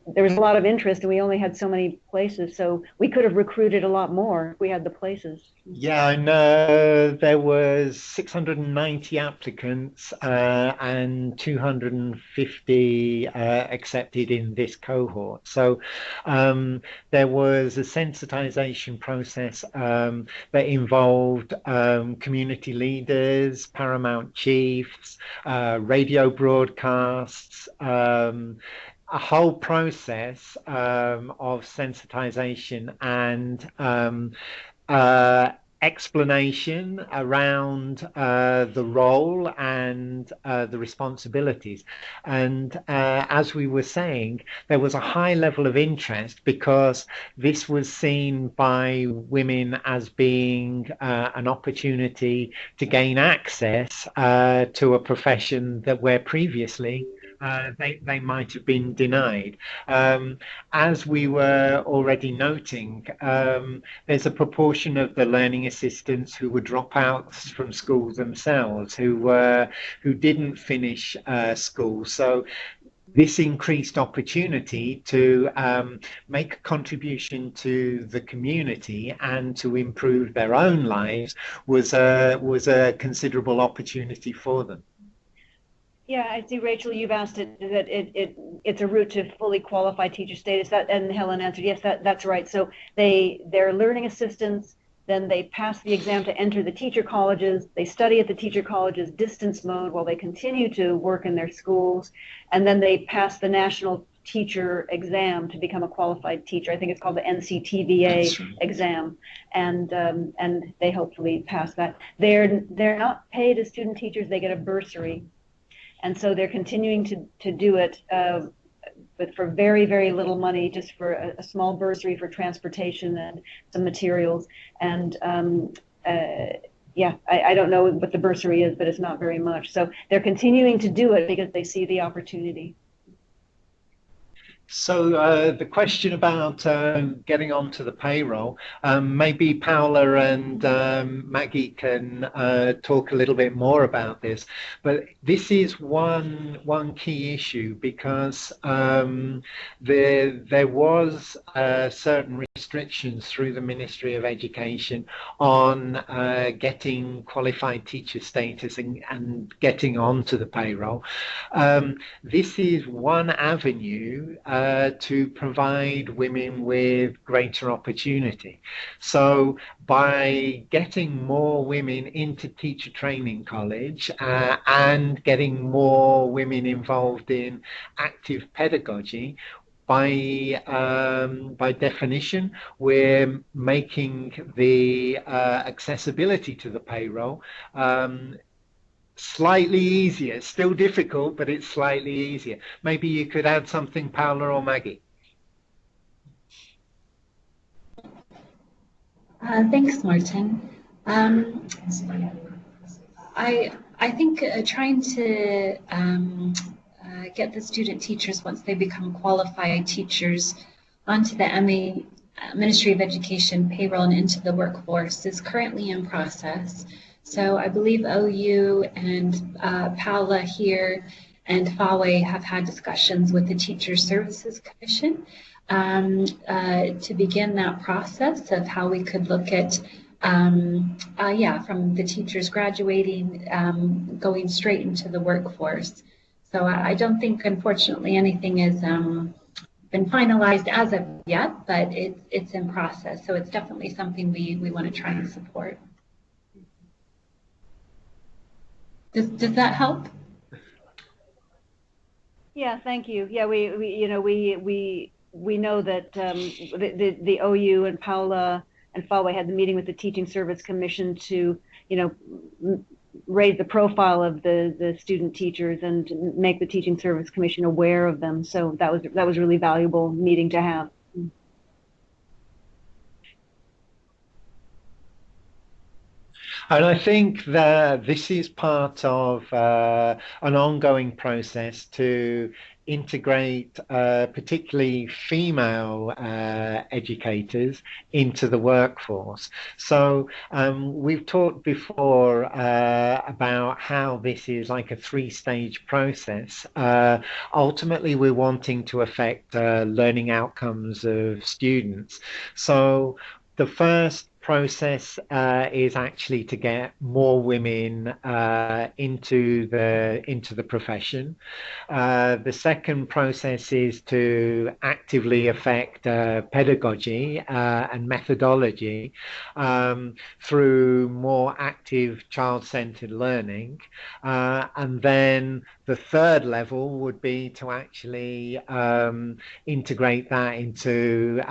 there was a lot of interest, and we only had so many places, so we could have recruited a lot more if we had the places. Yeah, I know there was 690 applicants and 250 accepted in this cohort. So there was a sensitization process that involved community leaders, paramount chiefs, radio broadcasts, a whole process of sensitization and explanation around the role and the responsibilities. And as we were saying, there was a high level of interest because this was seen by women as being an opportunity to gain access to a profession that where previously they might have been denied. As we were already noting, there's a proportion of the learning assistants who were dropouts from schools themselves, who didn't finish school. So this increased opportunity to make a contribution to the community and to improve their own lives was a considerable opportunity for them. Yeah, I see, Rachel, you've asked it that it's a route to fully qualified teacher status. And Helen answered, yes, that's right. So they're learning assistants, then they pass the exam to enter the teacher colleges. They study at the teacher colleges distance mode while they continue to work in their schools, and then they pass the national teacher exam to become a qualified teacher. I think it's called the NCTVA exam, and they hopefully pass that. They're not paid as student teachers; they get a bursary. And so they're continuing to do it, but for very, very little money, just for a small bursary for transportation and some materials. And yeah, I don't know what the bursary is, but it's not very much. So they're continuing to do it because they see the opportunity. So the question about getting onto the payroll, maybe Paola and Maggie can talk a little bit more about this. But this is one key issue because there was certain restrictions through the Ministry of Education on getting qualified teacher status and getting onto the payroll. This is one avenue to provide women with greater opportunity. So by getting more women into teacher training college and getting more women involved in active pedagogy, by definition, we're making the accessibility to the payroll slightly easier. Still difficult, but it's slightly easier. Maybe you could add something, Paola or Maggie. Thanks, Martin. I think trying to get the student teachers, once they become qualified teachers, onto the Ministry of Education payroll and into the workforce is currently in process. So I believe OU and Paola here and FAWE have had discussions with the Teacher Services Commission to begin that process of how we could look at, from the teachers graduating, going straight into the workforce. So I don't think, unfortunately, anything has been finalized as of yet, but it's in process. So it's definitely something we want to try and support. Does that help? Yeah, thank you. Yeah, we know that the OU and Paola and FAWE had the meeting with the Teaching Service Commission to, raise the profile of the student teachers and make the Teaching Service Commission aware of them. So that was a really valuable meeting to have. And I think that this is part of an ongoing process to integrate particularly female educators into the workforce. So we've talked before about how this is like a three-stage process. Ultimately, we're wanting to affect learning outcomes of students. So the first process is actually to get more women into the profession. The second process is to actively affect pedagogy and methodology through more active child-centered learning. And then the third level would be to actually integrate that into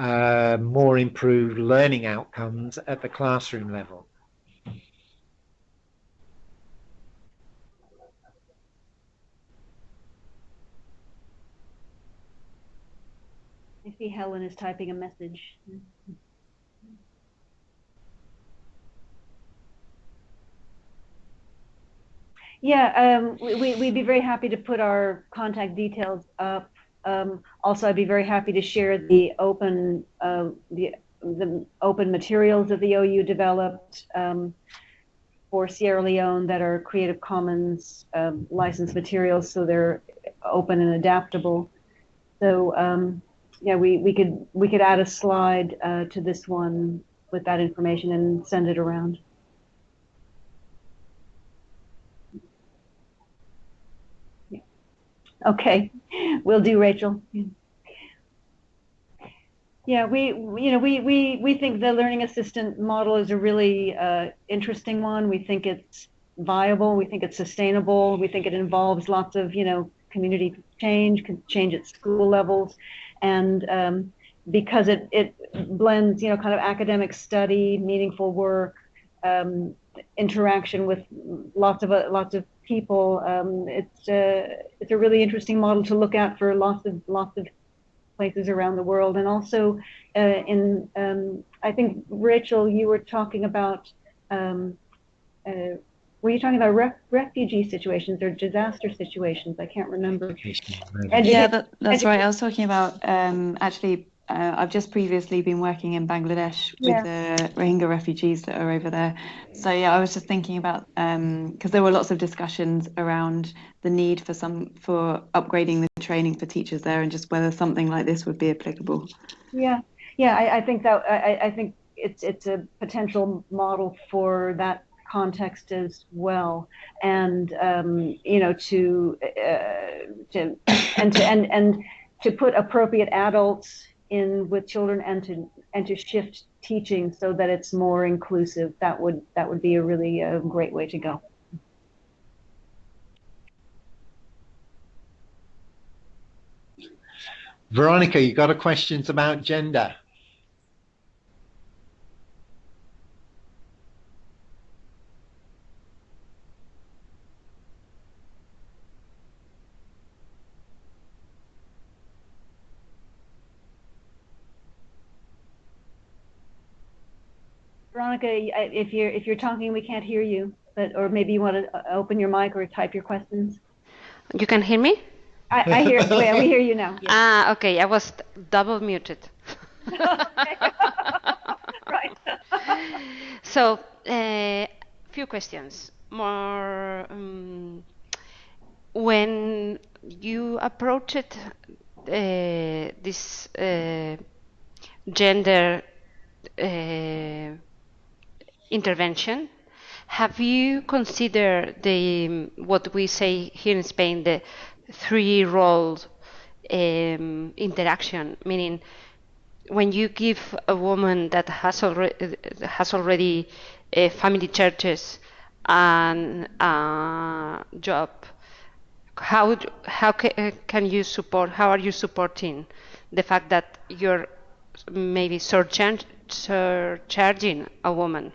more improved learning outcomes at the classroom level. I see Helen is typing a message. Yeah, we'd be very happy to put our contact details up. Also, I'd be very happy to share the open materials that the OU developed for Sierra Leone that are Creative Commons licensed materials, so they're open and adaptable. So yeah, we could add a slide to this one with that information and send it around. Okay, will do, Rachel. Yeah, we think the learning assistant model is a really interesting one. We think it's viable. We think it's sustainable. We think it involves lots of community change at school levels, and because it blends kind of academic study, meaningful work, interaction with lots of people. It's a really interesting model to look at for lots of places around the world, and also I think Rachel, you were talking about were you talking about refugee situations or disaster situations? I can't remember. Yeah, that's right. I was talking about actually. I've just previously been working in Bangladesh with the Rohingya refugees that are over there. So yeah, I was just thinking about because there were lots of discussions around the need for upgrading the training for teachers there, and just whether something like this would be applicable. Yeah, I think that I think it's a potential model for that context as well, and to put appropriate adults in with children and to shift teaching so that it's more inclusive. That would be a really great way to go. Veronica, you got a questions about gender? Veronica, if you're talking, we can't hear you. Or maybe you want to open your mic or type your questions. You can hear me? I hear. Well, we hear you now. Yes. Ah, okay. I was double muted. Right. So, few questions. More when you approached this gender intervention, have you considered what we say here in Spain, the three-role interaction, meaning when you give a woman that has already family churches and a job, how can you support? How are you supporting the fact that you're maybe surcharging a woman?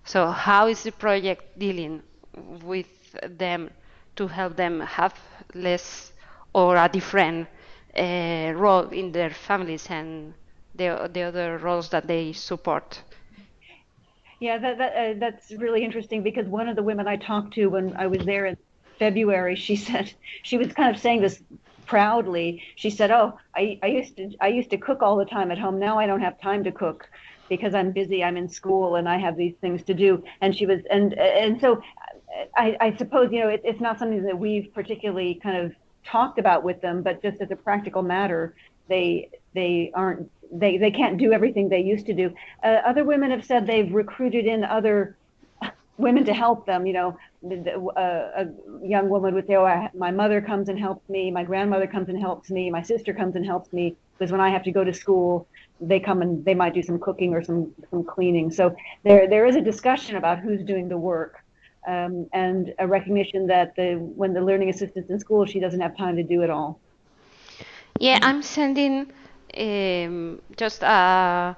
So how is the project dealing with them to help them have less or a different role in their families and the other roles that they support? Yeah, that's really interesting because one of the women I talked to when I was there in February, she said she was kind of saying this proudly. She said, "Oh, I used to cook all the time at home. Now I don't have time to cook because I'm busy. I'm in school and I have these things to do." And she was and so I suppose it's not something that we've particularly kind of talked about with them, but just as a practical matter, they can't do everything they used to do. Other women have said they've recruited in other women to help them. A young woman would say, "Oh, my mother comes and helps me. My grandmother comes and helps me. My sister comes and helps me because when I have to go to school, they come and they might do some cooking or some cleaning." So there is a discussion about who's doing the work. And a recognition that when the learning assistant's in school, she doesn't have time to do it all. Yeah, I'm sending just a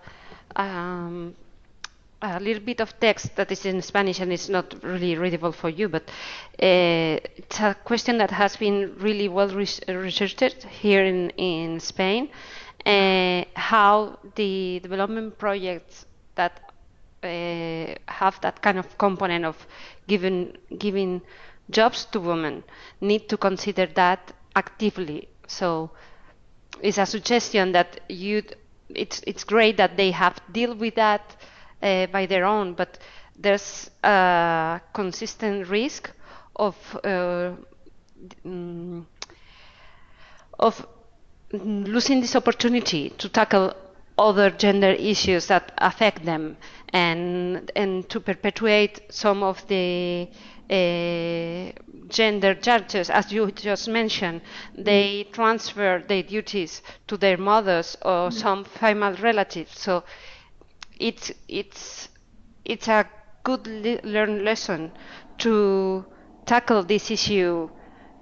little bit of text that is in Spanish and it's not really readable for you, but it's a question that has been really well researched here in Spain. How the development projects that have that kind of component of giving jobs to women need to consider that actively. So it's a suggestion that it's great that they have deal with that by their own, but there's a consistent risk of mm, of losing this opportunity to tackle other gender issues that affect them and to perpetuate some of the gender charges, as you just mentioned. They transfer their duties to their mothers or some female relatives. So it's a good learned lesson to tackle this issue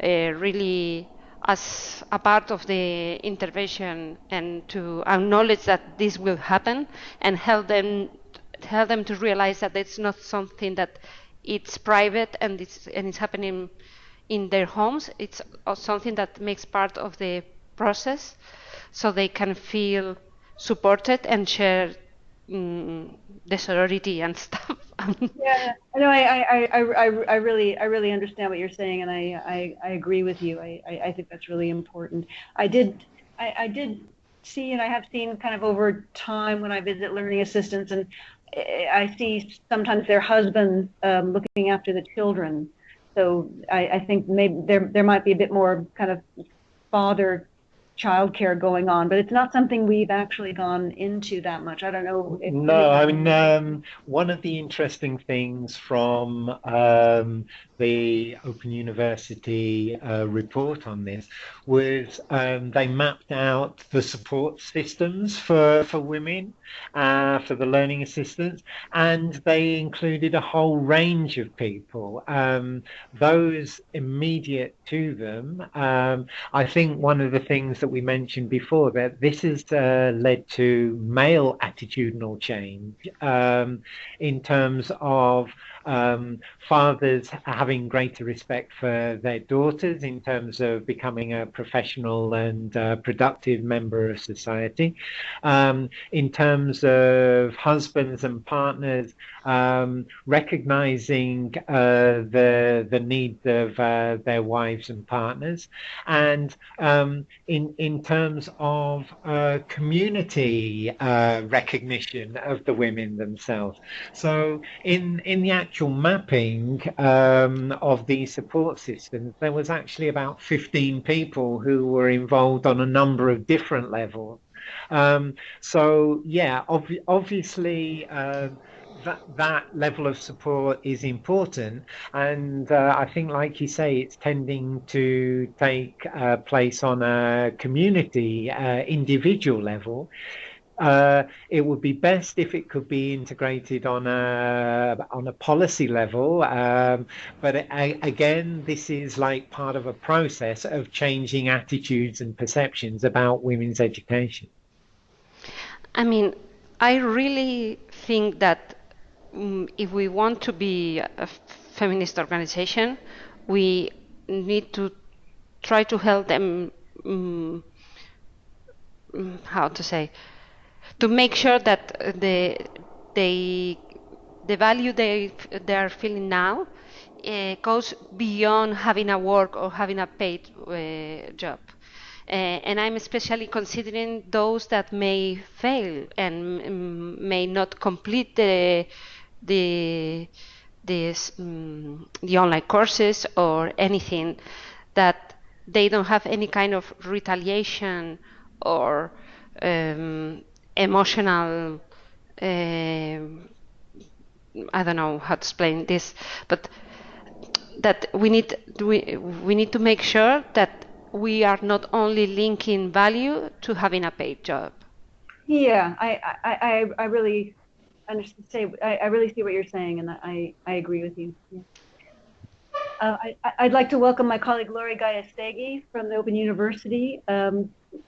really as a part of the intervention and to acknowledge that this will happen and help them to realize that it's not something that it's private and it's happening in their homes. It's something that makes part of the process, so they can feel supported and share the sorority and stuff. Yeah, no, I really understand what you're saying, and I agree with you. I think that's really important. I did see, and I have seen kind of over time when I visit learning assistants, and I see sometimes their husbands looking after the children. So I think maybe there might be a bit more kind of father childcare going on, but it's not something we've actually gone into that much. I don't know if No, I mean, one of the interesting things from the Open University report on this was they mapped out the support systems for women, for the learning assistants, and they included a whole range of people. Those immediate to them, I think one of the things that we mentioned before, that this has led to male attitudinal change in terms of fathers having greater respect for their daughters in terms of becoming a professional and productive member of society, in terms of husbands and partners recognizing the needs of their wives and partners, and in terms of community recognition of the women themselves. So in the actual mapping of these support systems, there was actually about 15 people who were involved on a number of different levels. So yeah, obviously that level of support is important, and I think, like you say, it's tending to take place on a community, individual level. It would be best if it could be integrated on a policy level, but again, this is like part of a process of changing attitudes and perceptions about women's education. I mean, I really think that if we want to be a feminist organization, we need to try to help them, how to say, to make sure that they the value they are feeling now goes beyond having a work or having a paid job. And I'm especially considering those that may fail and may not complete the the online courses or anything, that they don't have any kind of retaliation or emotional I don't know how to explain this, but that we need to make sure that we are not only linking value to having a paid job. Yeah, I really understand. I really see what you're saying, and I agree with you. Yeah. I'd like to welcome my colleague Lori Gayastegui from the Open University.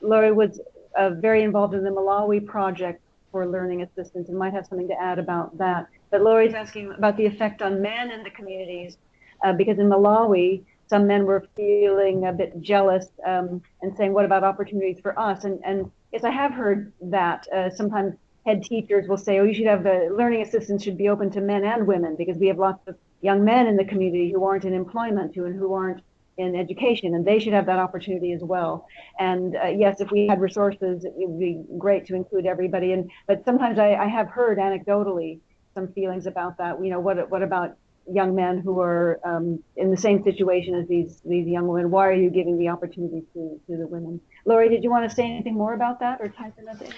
Lori was very involved in the Malawi project for learning assistance and might have something to add about that. But Lori's asking about the effect on men in the communities, because in Malawi, some men were feeling a bit jealous and saying, what about opportunities for us? And yes, I have heard that sometimes head teachers will say, oh, you should have the learning assistance should be open to men and women, because we have lots of young men in the community who aren't in employment, who aren't in education, and they should have that opportunity as well. And yes, if we had resources, it would be great to include everybody. But sometimes I have heard anecdotally some feelings about that. You know, what about young men who are in the same situation as these young women? Why are you giving the opportunity to the women? Lori, did you want to say anything more about that, or type in anything?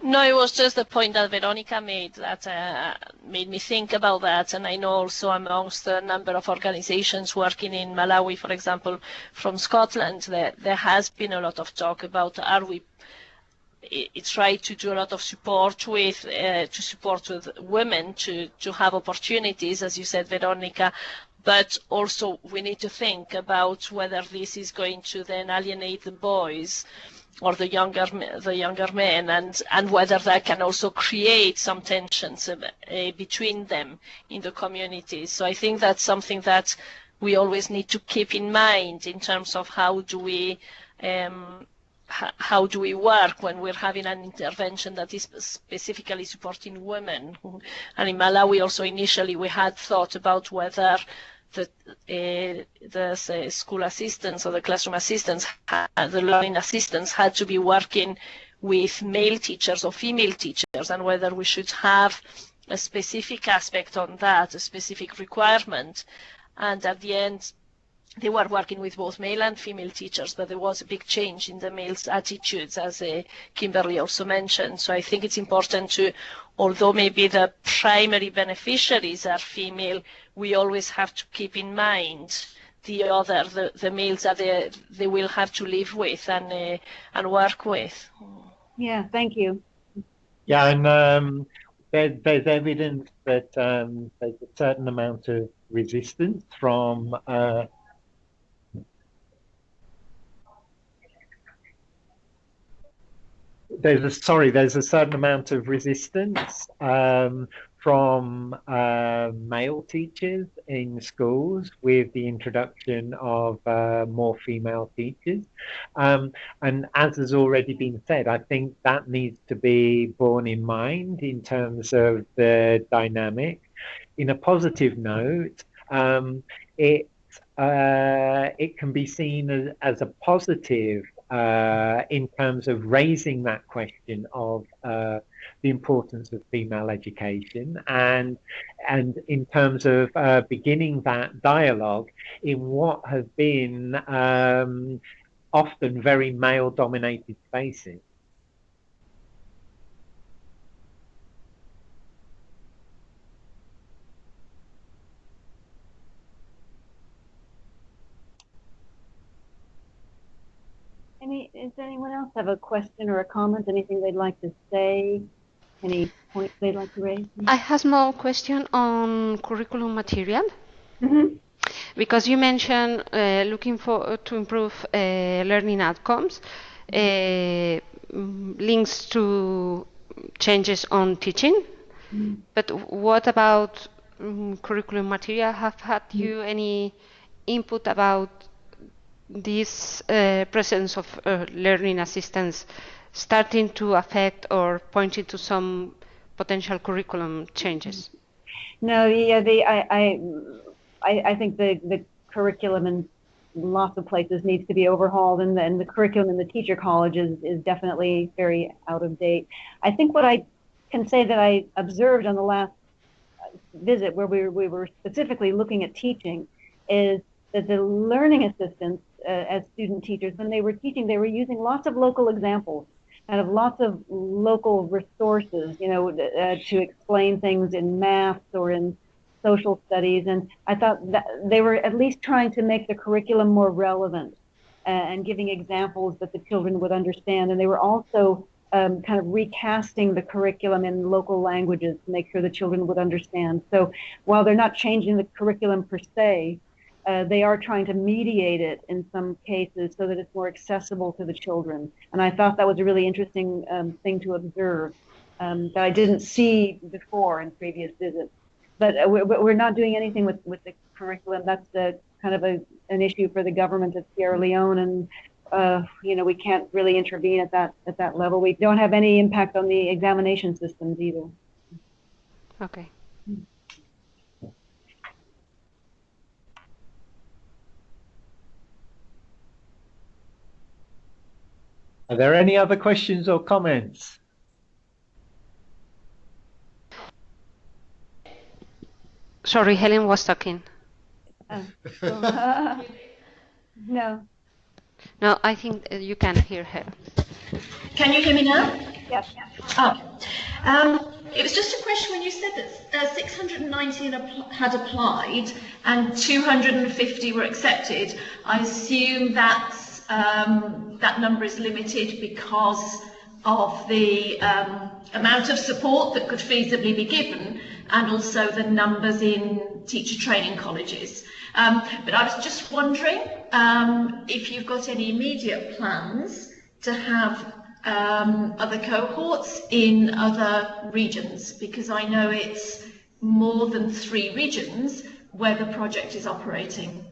No, it was just the point that Veronica made that made me think about that. And I know also amongst a number of organizations working in Malawi, for example, from Scotland, there has been a lot of talk about it's right to do a lot of support with women to have opportunities, as you said, Veronica. But also we need to think about whether this is going to then alienate the boys or the younger men, and whether that can also create some tensions between them in the community. So I think that's something that we always need to keep in mind in terms of how do we work when we're having an intervention that is specifically supporting women. And in Malawi also initially we had thought about whether the school assistants or the classroom assistants, the learning assistants, had to be working with male teachers or female teachers, and whether we should have a specific aspect on that, a specific requirement. And at the end, they were working with both male and female teachers, but there was a big change in the males' attitudes, as Kimberly also mentioned. So I think it's important to, although maybe the primary beneficiaries are female, we always have to keep in mind the males that they will have to live with and work with. Yeah, thank you. Yeah, and there's evidence that there's a certain amount of resistance from there's a certain amount of resistance from male teachers in schools with the introduction of more female teachers. And as has already been said, I think that needs to be borne in mind in terms of the dynamic. In a positive note, it can be seen as a positive in terms of raising that question of the importance of female education, and in terms of beginning that dialogue in what have been often very male-dominated spaces. Does anyone else have a question or a comment? Anything they'd like to say? Any points they'd like to raise? I have a small question on curriculum material. Mm-hmm. Because you mentioned looking to improve learning outcomes, links to changes on teaching. Mm-hmm. But what about curriculum material? Have had you any input about this presence of learning assistants starting to affect or pointing to some potential curriculum changes? No, yeah, I think the curriculum in lots of places needs to be overhauled, and the curriculum in the teacher colleges is definitely very out of date. I think what I can say that I observed on the last visit, where we were specifically looking at teaching, is that the learning assistants, as student teachers, when they were teaching, they were using lots of local examples, kind of lots of local resources, to explain things in maths or in social studies. And I thought that they were at least trying to make the curriculum more relevant, and giving examples that the children would understand. And they were also kind of recasting the curriculum in local languages to make sure the children would understand. So while they're not changing the curriculum per se, they are trying to mediate it in some cases so that it's more accessible to the children. And I thought that was a really interesting thing to observe, that I didn't see before in previous visits. But we're not doing anything with the curriculum. That's kind of an issue for the government of Sierra Leone, and we can't really intervene at that level. We don't have any impact on the examination systems either. Okay. Are there any other questions or comments? Sorry, Helen was talking. No. No, I think you can hear her. Can you hear me now? Yes. Oh. It was just a question when you said that 619 had applied and 250 were accepted. I assume that that number is limited because of the amount of support that could feasibly be given, and also the numbers in teacher training colleges. But I was just wondering if you've got any immediate plans to have other cohorts in other regions, because I know it's more than 3 regions where the project is operating.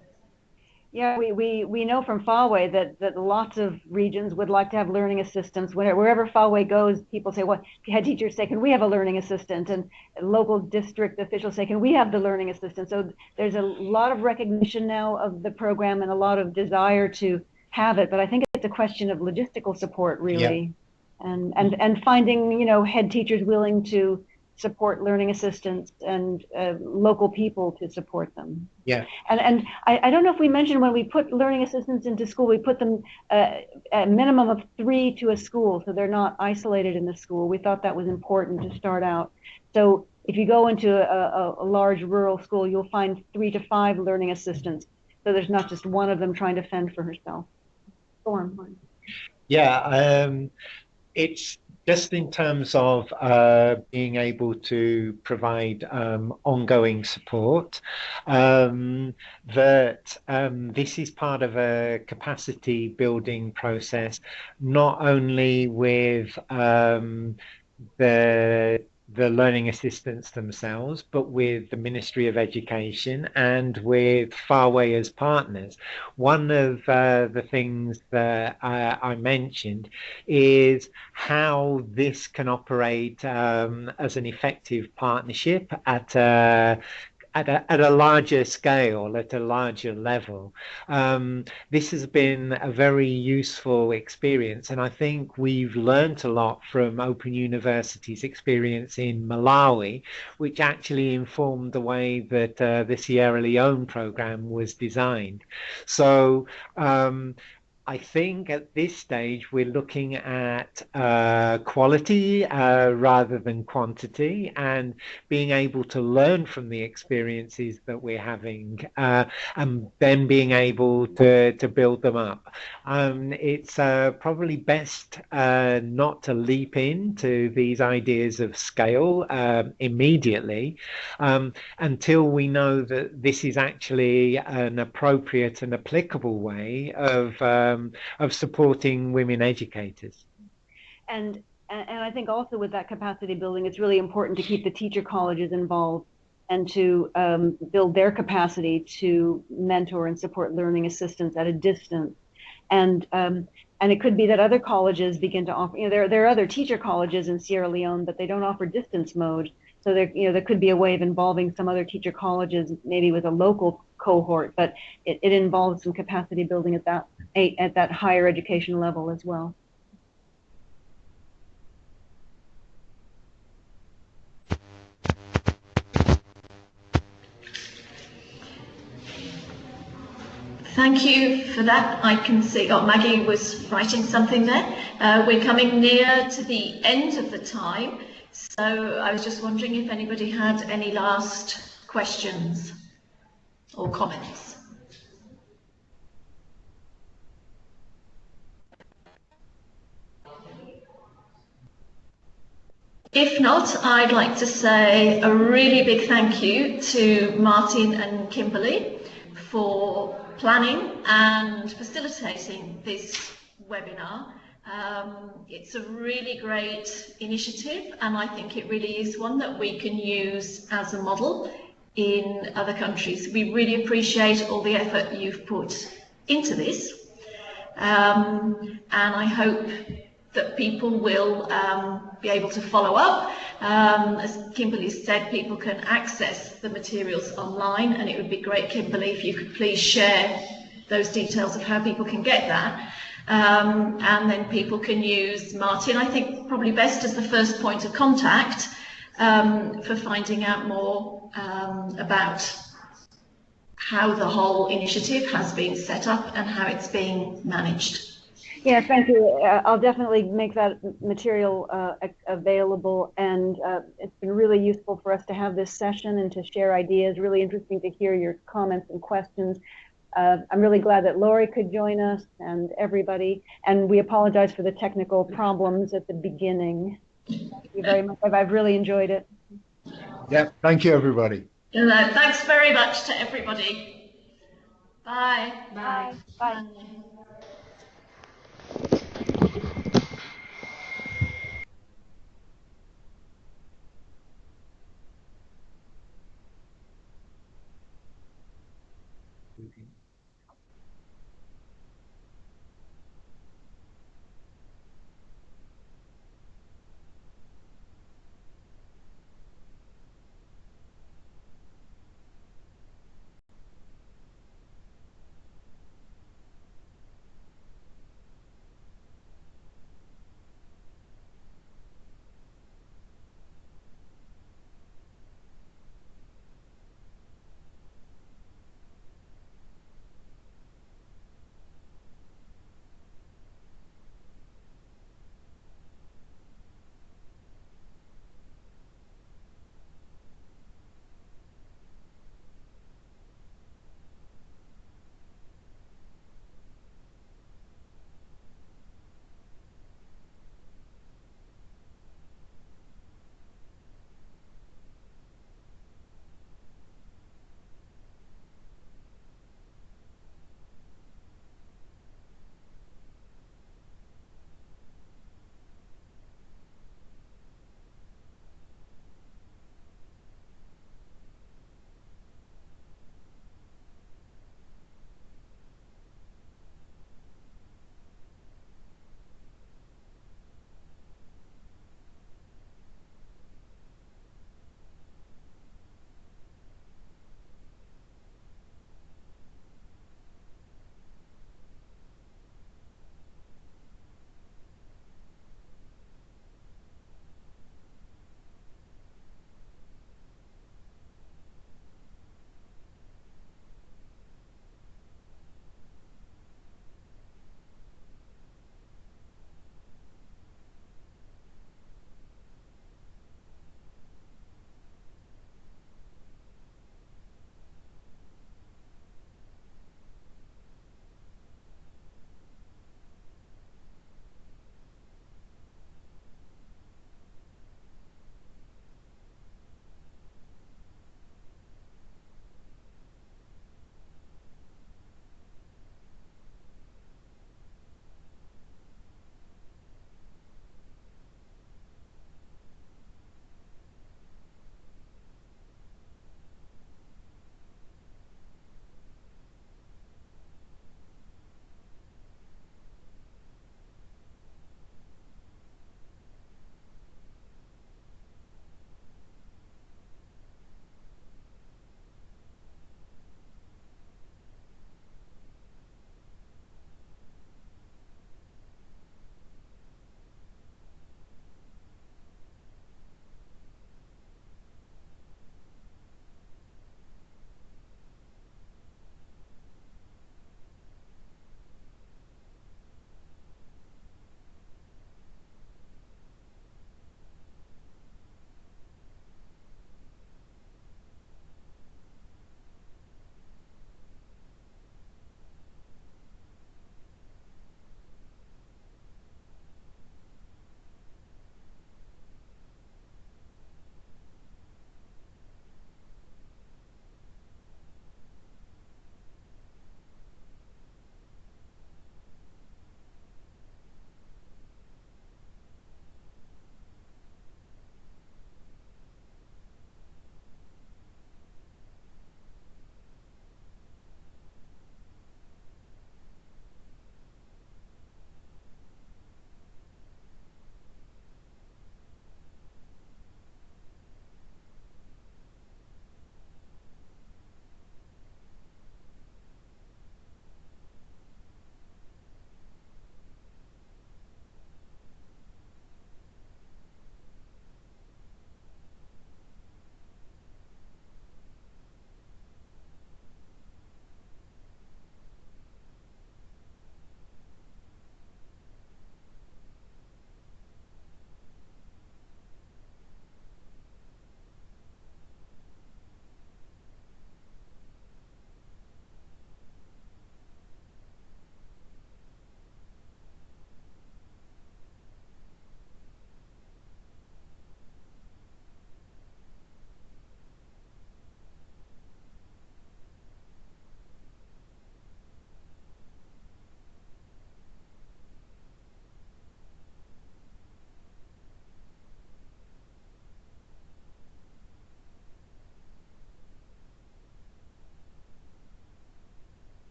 Yeah, we know from Faway that lots of regions would like to have learning assistants. Wherever Faway goes, people say, well, head teachers say, can we have a learning assistant? And local district officials say, can we have the learning assistant? So there's a lot of recognition now of the program and a lot of desire to have it. But I think it's a question of logistical support, really. Yeah. And finding, head teachers willing to support learning assistants and local people to support them. Yeah. And I don't know if we mentioned, when we put learning assistants into school, we put them a minimum of 3 to a school, so they're not isolated in the school. We thought that was important to start out. So if you go into a large rural school, you'll find 3 to 5 learning assistants. So there's not just one of them trying to fend for herself. Go on. Yeah, it's just in terms of being able to provide ongoing support, that this is part of a capacity building process, not only with the learning assistants themselves, but with the Ministry of Education and with Farway as partners. One of the things that I mentioned is how this can operate as an effective partnership at a larger scale, at a larger level. This has been a very useful experience, and I think we've learned a lot from Open University's experience in Malawi, which actually informed the way that the Sierra Leone program was designed. So I think at this stage we're looking at quality rather than quantity, and being able to learn from the experiences that we're having, and then being able to build them up. It's probably best not to leap into these ideas of scale immediately until we know that this is actually an appropriate and applicable way of supporting women educators. And I think also with that capacity building, it's really important to keep the teacher colleges involved and to build their capacity to mentor and support learning assistants at a distance. And it could be that other colleges begin to offer, there are other teacher colleges in Sierra Leone, but they don't offer distance mode. So there could be a way of involving some other teacher colleges, maybe with a local cohort, but it involves some capacity building at that higher education level as well. Thank you for that. I can see, Maggie was writing something there. We're coming near to the end of the time, so I was just wondering if anybody had any last questions or comments. If not, I'd like to say a really big thank you to Martin and Kimberly for planning and facilitating this webinar. It's a really great initiative, and I think it really is one that we can use as a model in other countries. We really appreciate all the effort you've put into this, and I hope that people will be able to follow up. As Kimberly said, people can access the materials online, and it would be great, Kimberly, if you could please share those details of how people can get that. And then people can use Martin, I think probably best as the first point of contact for finding out more about how the whole initiative has been set up and how it's being managed. Yeah, thank you. I'll definitely make that material available, and it's been really useful for us to have this session and to share ideas. Really interesting to hear your comments and questions. I'm really glad that Lori could join us and everybody, and we apologize for the technical problems at the beginning. Thank you very much. I've really enjoyed it. Yeah, thank you, everybody. Thanks very much to everybody. Bye. Bye. Bye.